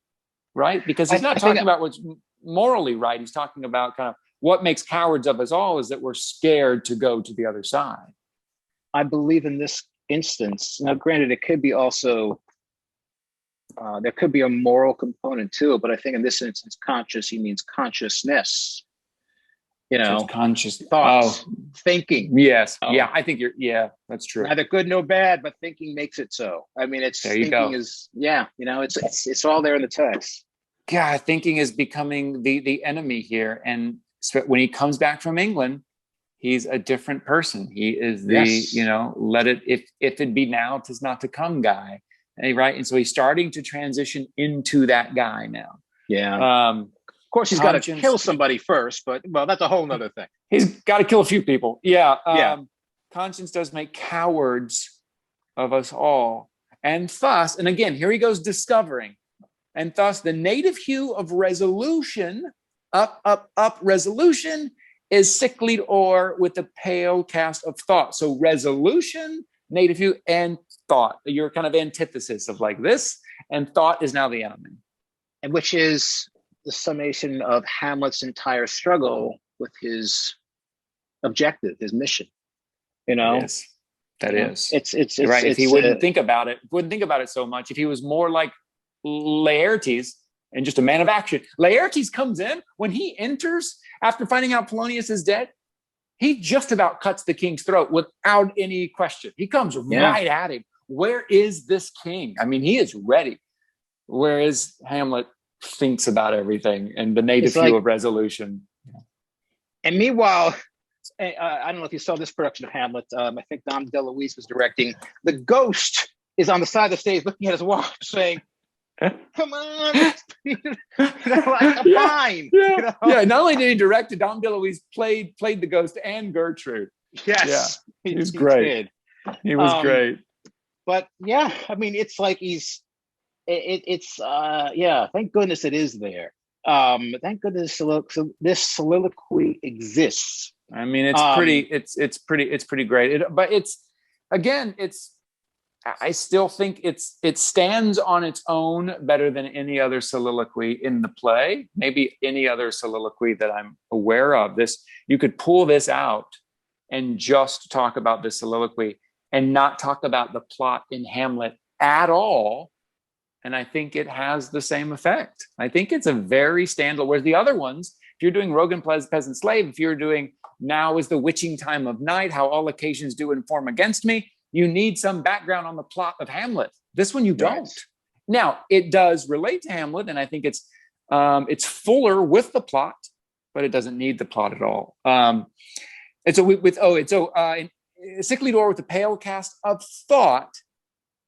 right? Because he's not talking about what's morally right. He's talking about kind of what makes cowards of us all is that we're scared to go to the other side. I believe in this instance, now granted, it could be also, there could be a moral component to it, but I think in this instance, conscious, he means consciousness, you know, conscious thoughts, thinking. Yes. Yeah. I think that's true. Neither good nor bad, but thinking makes it so. I mean, it's thinking is, it's all there in the text. Yeah. Thinking is becoming the enemy here. And when he comes back from England, he's a different person. He is let it, if it be now, 'tis not to come guy. Right. And so he's starting to transition into that guy now. Yeah. Of course, he's got to kill somebody first, but that's a whole nother thing. He's got to kill a few people. Yeah. Conscience does make cowards of us all. And thus, and again, here he goes discovering. And thus the native hue of resolution, up, resolution is sicklied o'er with the pale cast of thought. So resolution, native hue, and thought. Your kind of antithesis of like this, and thought is now the enemy. And which is the summation of Hamlet's entire struggle with his objective, his mission. You know, that is. It's right. If he wouldn't think about it so much, if he was more like Laertes and just a man of action. Laertes comes in when he enters after finding out Polonius is dead. He just about cuts the king's throat without any question. He comes right at him. Where is this king? I mean, he is ready. Whereas Hamlet thinks about everything and the native hue of resolution. And meanwhile, I don't know if you saw this production of Hamlet. I think Dom DeLuise was directing. The ghost is on the side of the stage looking at his watch saying, come on, I'm fine. Yeah. Not only did he direct it, Dom DeLuise played the ghost and Gertrude. Yes. Yeah. He was great. He was great. But yeah, I mean, it's like thank goodness it is there. Thank goodness this soliloquy exists. I mean, it's pretty great. I still think it stands on its own better than any other soliloquy in the play. Maybe any other soliloquy that I'm aware of. This, you could pull this out and just talk about this soliloquy and not talk about the plot in Hamlet at all. And I think it has the same effect. I think it's a very standalone, whereas the other ones, if you're doing Rogan Peasant Slave, if you're doing Now is the Witching Time of Night, How All Occasions Do Inform Against Me, you need some background on the plot of Hamlet. This one you don't. Right. Now, it does relate to Hamlet, and I think it's fuller with the plot, but it doesn't need the plot at all. And so sickly door with a pale cast of thought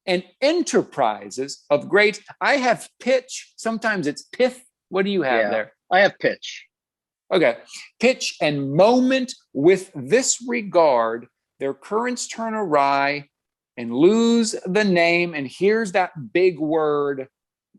and enterprises of great. I have pitch. Sometimes it's pith. What do you have there? I have pitch. Okay. Pitch and moment with this regard, their currents turn awry and lose the name. And here's that big word,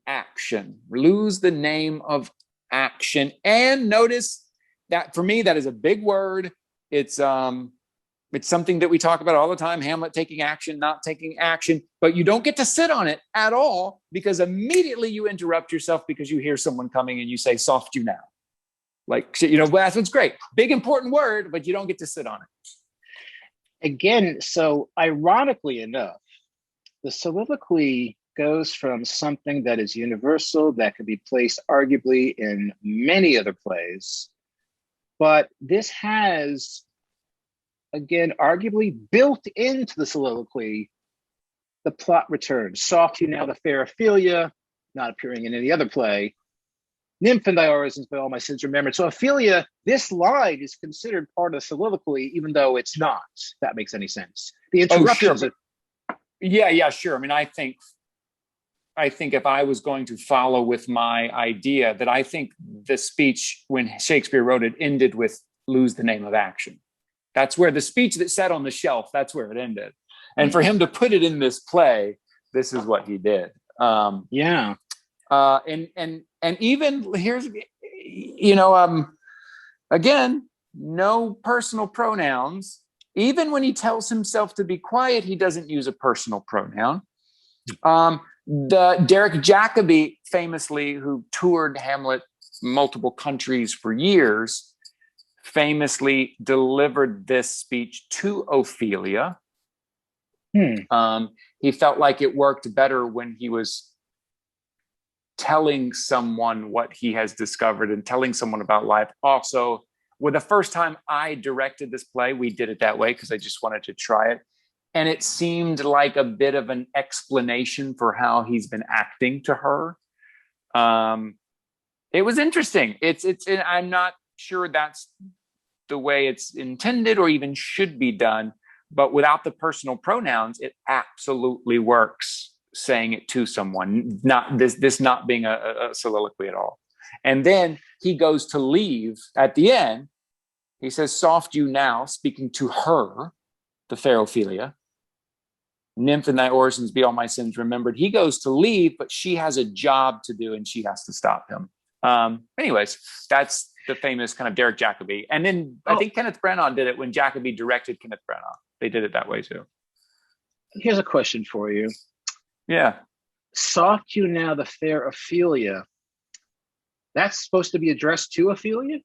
action. Lose the name of action. And notice that for me, that is a big word. It's something that we talk about all the time. Hamlet taking action, not taking action, but you don't get to sit on it at all because immediately you interrupt yourself because you hear someone coming and you say, soft you now. Like, that's what's great. Big, important word, but you don't get to sit on it. Again, so ironically enough, the soliloquy goes from something that is universal, that could be placed arguably in many other plays, but this has, again, arguably built into the soliloquy, the plot returns. Soft you now, the fair Ophelia, not appearing in any other play. Nymph and thy orisons, by all my sins remembered. So Ophelia, this line is considered part of the soliloquy, even though it's not. If that makes any sense. The interruptions. Sure. Yeah, sure. I mean, I think if I was going to follow with my idea, that I think the speech when Shakespeare wrote it ended with lose the name of action. That's where the speech that sat on the shelf, that's where it ended. And for him to put it in this play, this is what he did. Yeah. And even here's, again, no personal pronouns. Even when he tells himself to be quiet, he doesn't use a personal pronoun. The Derek Jacobi, famously, who toured Hamlet multiple countries for years, famously delivered this speech to Ophelia. He felt like it worked better when he was telling someone what he has discovered and telling someone about life. Also, with the first time I directed this play, we did it that way because I just wanted to try it. And it seemed like a bit of an explanation for how he's been acting to her. It was interesting. I'm not sure that's the way it's intended or even should be done, but without the personal pronouns, it absolutely works saying it to someone, not this not being a soliloquy at all. And then he goes to leave at the end. He says, "Soft you now," speaking to her, the fair Ophelia. "Nymph, in thy orisons be all my sins remembered." He goes to leave, but she has a job to do and she has to stop him. Anyways, that's the famous kind of Derek Jacobi. And then I think Kenneth Branagh did it when Jacobi directed Kenneth Branagh. They did it that way too. Here's a question for you. Yeah. "Soft you now, the fair Ophelia." That's supposed to be addressed to Ophelia?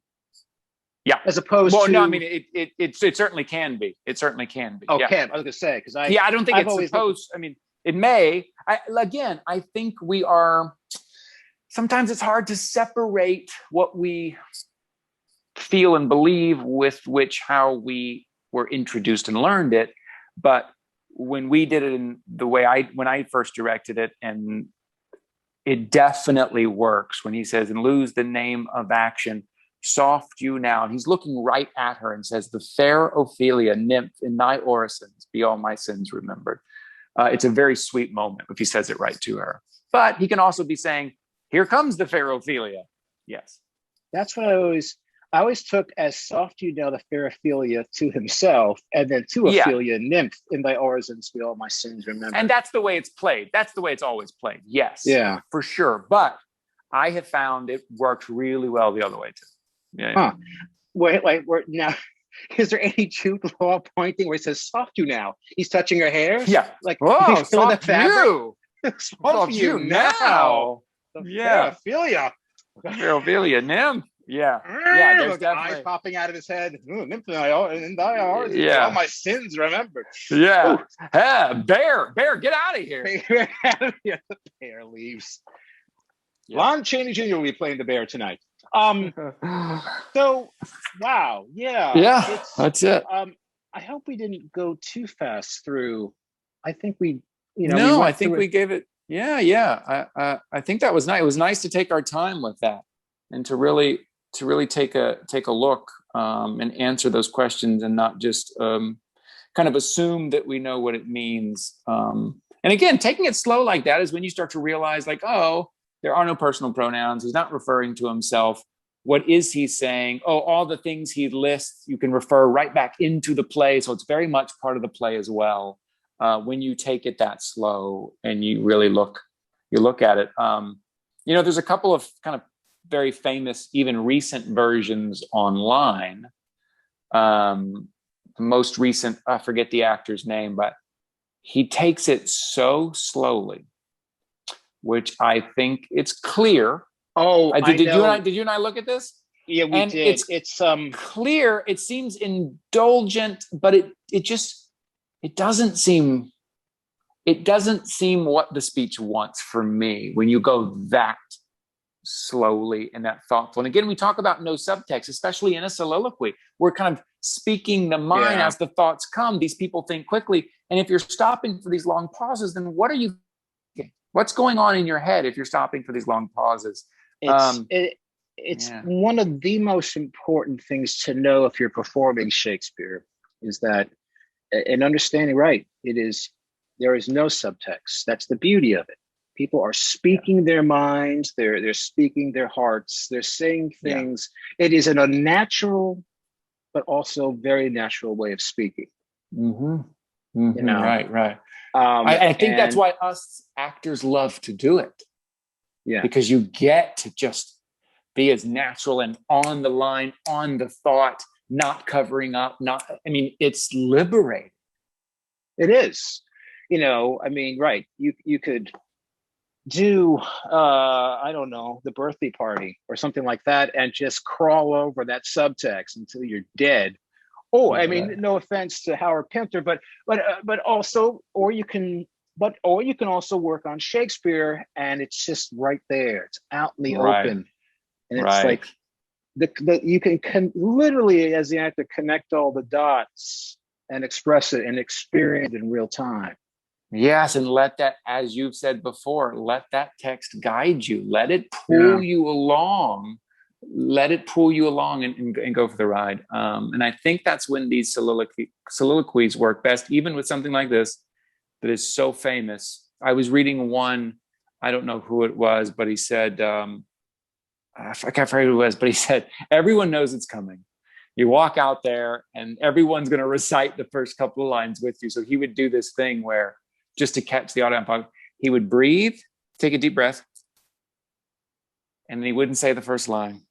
Yeah. As opposed to... Well, no, I mean, it certainly can be. It certainly can be. Oh, yeah. can. I was going to say, because I don't think I've it's supposed, I mean, it may. I think we are, sometimes it's hard to separate what we feel and believe with how we were introduced and learned it. But when we did it in the way when I first directed it, and it definitely works when he says, "And lose the name of action, soft you now." And he's looking right at her and says, "The fair Ophelia, nymph, in thy orisons be all my sins remembered." It's a very sweet moment if he says it right to her. But he can also be saying, "Here comes the fair Ophelia." Yes. That's what I always took as "soft you now, the fair Ophelia" to himself, and then to Ophelia, "Nymph, in thy orisons be all my sins remembered." And that's the way it's played. That's the way it's always played. Yes. Yeah. For sure. But I have found it works really well the other way too. Yeah. Huh. Wait, now, is there any Jude Law pointing where he says "soft you now"? He's touching her hair. Yeah. Like, "Whoa, he's feeling soft you. Soft you now. The fair Ophelia. Fair Ophelia, nymph. Yeah. Yeah, There's eyes definitely. popping out of his head. "Ooh, nymph, in thy orisons, Yeah. all my sins remembered." Yeah. Hey, bear, get out of here. The bear leaves. Yeah. Lon Chaney Jr. will be playing the bear tonight. So, wow, yeah. Yeah, that's it. I hope we didn't go too fast through. I think we, No, we I think we gave it. Yeah. I think that was nice. It was nice to take our time with that and to really take a look and answer those questions and not just kind of assume that we know what it means. And again, taking it slow like that is when you start to realize, like, oh, there are no personal pronouns. He's not referring to himself. What is he saying? Oh, all the things he lists, you can refer right back into the play. So it's very much part of the play as well. When you take it that slow and you really look at it. There's a couple of kind of very famous, even recent versions online. The most recent, I forget the actor's name, but he takes it so slowly, which I think it's clear. Oh, did you and I look at this? Yeah, we did. It's clear. It seems indulgent, but it doesn't seem what the speech wants for me when you go that slowly and that thoughtful. And again, we talk about no subtext, especially in a soliloquy. We're kind of speaking the mind as the thoughts come. These people think quickly. And if you're stopping for these long pauses, then what are you thinking? What's going on in your head if you're stopping for these long pauses? It's one of the most important things to know if you're performing Shakespeare is that, and understanding there is no subtext. That's the beauty of it. People are speaking their minds, they're speaking their hearts, they're saying things. It is an unnatural, but also very natural way of speaking. Mm-hmm. you know. Right. I think that's And why us actors love to do it, yeah, because you get to just be as natural and on the line, on the thought, not covering up, it's liberating. it is. I mean, right. You could do I don't know, the birthday party or something like that and just crawl over that subtext until you're dead. Oh, I mean, Right. no offense to Howard Pinter, but also, or you can also work on Shakespeare, and it's just right there. It's out in the Right. open, and it's Right. like you can literally, as the actor, connect all the dots and express it and experience it in real time. Yes, and let that, as you've said before, let that text guide you. Let it Yeah, pull you along. Let it pull you along and go for the ride. And I think that's when these soliloquies work best, even with something like this that is so famous. I was reading one, I don't know who it was, but he said, I can't remember who it was, but he said, everyone knows it's coming. You walk out there and everyone's going to recite the first couple of lines with you. So he would do this thing where, just to catch the audience, he would breathe, take a deep breath, and he wouldn't say the first line.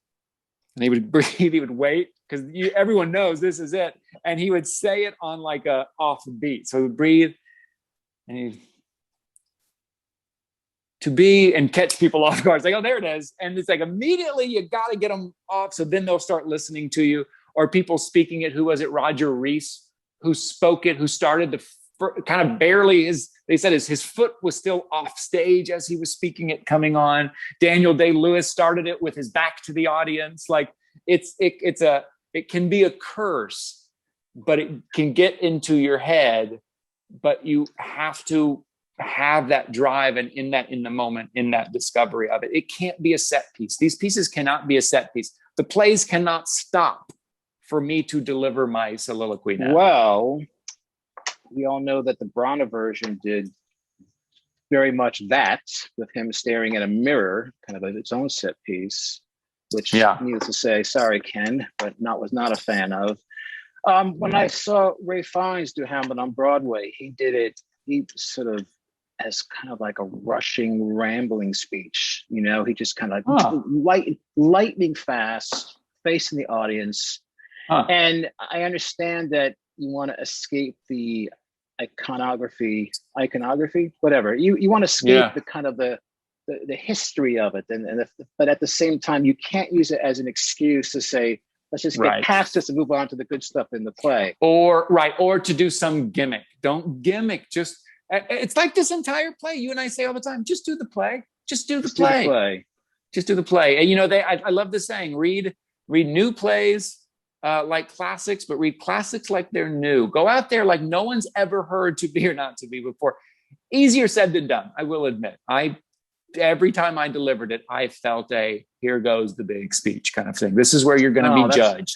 And he would breathe, he would wait, because everyone knows this is it. And he would say it on like a off beat. So he would breathe and to be, and catch people off guard. It's like, oh, there it is. And it's like immediately you got to get them off. So then they'll start listening to you. Or people speaking it. Who was it? Roger Rees, who spoke it, who started the kind of barely they said his foot was still off stage as he was speaking it coming on. Daniel Day-Lewis started it with his back to the audience. Like it can be a curse, but it can get into your head, but you have to have that drive and in the moment, in that discovery of it. It can't be a set piece. These pieces cannot be a set piece. The plays cannot stop for me to deliver my soliloquy now. well, we all know that the Brana version did very much that, with him staring at a mirror, kind of its own set piece, which, needless to say, sorry, Ken, but was not a fan of. When I saw Ray Fiennes do Hamlet on Broadway, he sort of as kind of like a rushing, rambling speech. He just kind of lightning fast, facing the audience. And I understand that you want to escape the iconography, whatever. You want to escape the kind of the history of it, but at the same time, you can't use it as an excuse to say, let's just get past this and move on to the good stuff in the play. Or to do some gimmick. Don't gimmick. Just, it's like this entire play. You and I say all the time, just do the play. Just do the play. Just do the play. And I love the saying, read new plays like classics, but read classics like they're new. Go out there like no one's ever heard To Be or Not to Be before. Easier said than done, I will admit. Every time I delivered it, I felt here goes the big speech kind of thing. This is where you're going to be judged,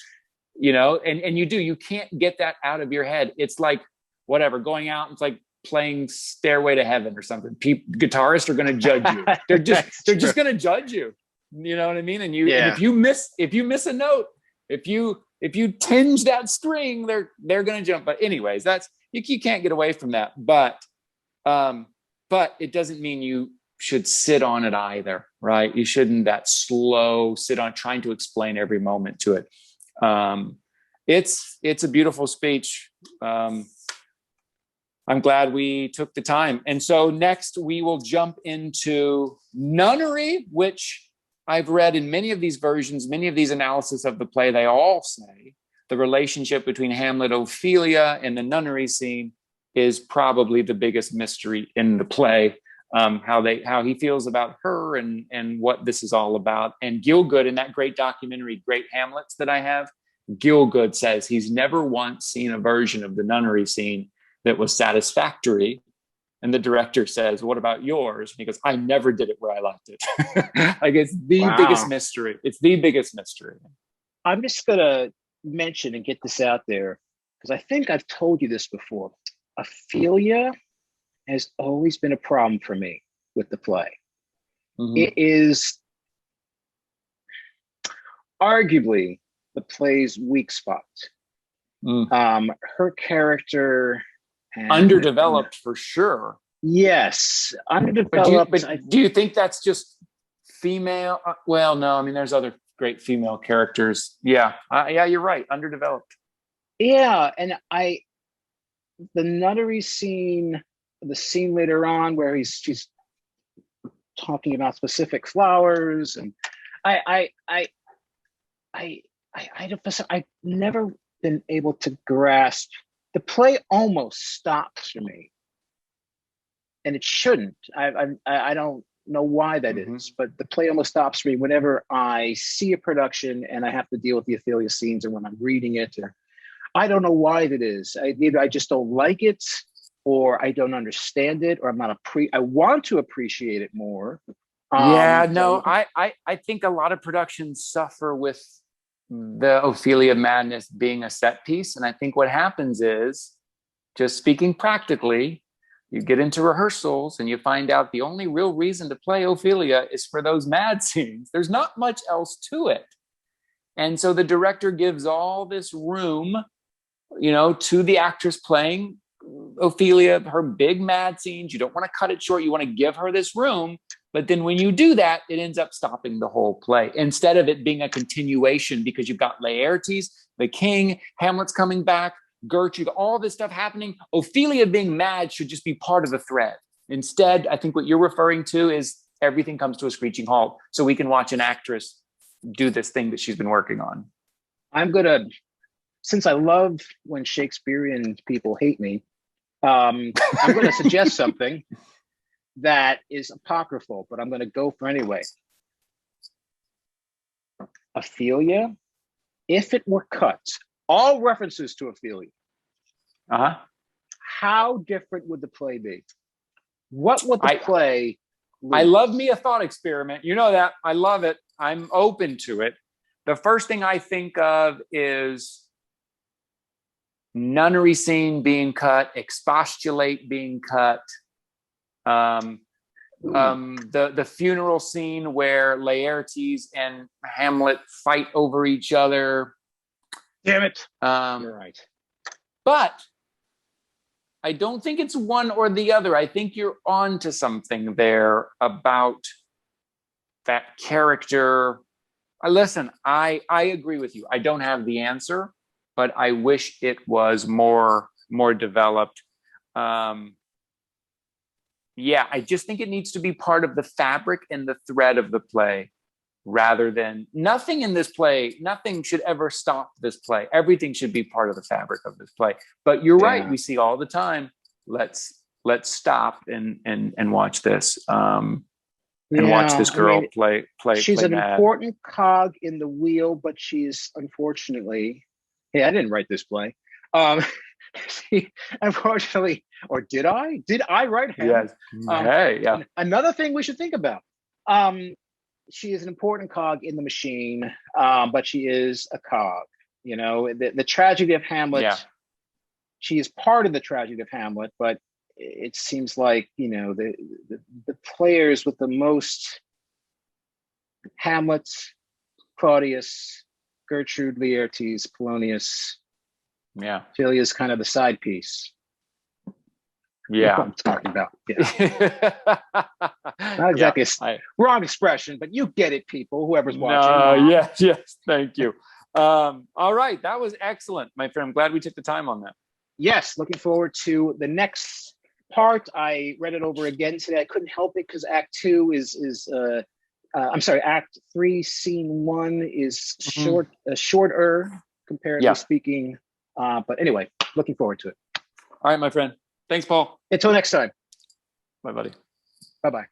and you can't get that out of your head. It's like whatever, going out, it's like playing Stairway to Heaven or something. Guitarists are going to judge you. They're just going to judge you. You know what I mean? And and if you miss a note, if you tinge that string, they're going to jump. But anyways, that's you can't get away from that. But it doesn't mean you should sit on it either, right? You shouldn't that slow sit on trying to explain every moment to it. It's a beautiful speech. I'm glad we took the time. And so next we will jump into Nunnery, which I've read in many of these versions, many of these analyses of the play, they all say the relationship between Hamlet, Ophelia, and the nunnery scene is probably the biggest mystery in the play. How he feels about her and what this is all about. And Gielgud, in that great documentary, Great Hamlets, that I have, Gielgud says he's never once seen a version of the nunnery scene that was satisfactory. And the director says, "What about yours?" And he goes, "I never did it where I liked it." Like it's the biggest mystery. It's the biggest mystery. I'm just gonna mention and get this out there because I think I've told you this before. Ophelia has always been a problem for me with the play. Mm-hmm. It is arguably the play's weak spot. Her character And Underdeveloped for sure. yes, But underdeveloped. do you think that's just female? Well, no. I mean, there's other great female characters. Yeah, yeah, you're right. Underdeveloped. Yeah, and the nunnery scene, the scene later on where she's talking about specific flowers, and I've never been able to grasp. The play almost stops for me, and it shouldn't. I don't know why that is, but the play almost stops for me whenever I see a production and I have to deal with the Ophelia scenes, or when I'm reading it, or I don't know why that is. Either I just don't like it, or I don't understand it, or I'm not I want to appreciate it more. Yeah, no, I think a lot of productions suffer with the Ophelia madness being a set piece. And I think what happens is, just speaking practically, you get into rehearsals and you find out the only real reason to play Ophelia is for those mad scenes. There's not much else to it. And so the director gives all this room, to the actress playing Ophelia, her big mad scenes. You don't want to cut it short. You want to give her this room. But then when you do that, it ends up stopping the whole play instead of it being a continuation, because you've got Laertes, the king, Hamlet's coming back, Gertrude, all this stuff happening. Ophelia being mad should just be part of the thread. Instead, I think what you're referring to is everything comes to a screeching halt so we can watch an actress do this thing that she's been working on. Since I love when Shakespearean people hate me, I'm going to suggest something that is apocryphal, but I'm going to go for anyway. Ophelia, if it were cut, all references to Ophelia, how different would the play be? What would the play lose? I love me a thought experiment. You know that. I love it. I'm open to it. The first thing I think of is nunnery scene being cut, expostulate being cut, the funeral scene where Laertes and Hamlet fight over each other. Damn it. You're right. But I don't think it's one or the other. I think you're on to something there about that character. Listen, I agree with you. I don't have the answer, but I wish it was more developed. Yeah, I just think it needs to be part of the fabric and the thread of the play, rather than nothing in this play. Nothing should ever stop this play. Everything should be part of the fabric of this play. But you're right. We see all the time. Let's stop and watch this. And watch this girl play. She's play an mad. important cog in the wheel, but she's unfortunately. Hey, I didn't write this play. Unfortunately, or did I? Did I write Hamlet? Yes. Another thing we should think about. She is an important cog in the machine, but she is a cog. The tragedy of Hamlet. Yeah. She is part of the tragedy of Hamlet, but it seems like the players with the most: Hamlet, Claudius, Gertrude, Laertes, Polonius. Yeah. Ophelia is kind of the side piece. Yeah. What I'm talking about. Yeah. Not exactly wrong expression, but you get it, people, whoever's watching. Yes. Thank you. All right. That was excellent, my friend. I'm glad we took the time on that. Yes. Looking forward to the next part. I read it over again today. I couldn't help it because Act 2 Act 3, Scene 1 is shorter, comparatively speaking. But anyway, looking forward to it. All right, my friend. Thanks, Paul. Until next time. Bye, buddy. Bye-bye.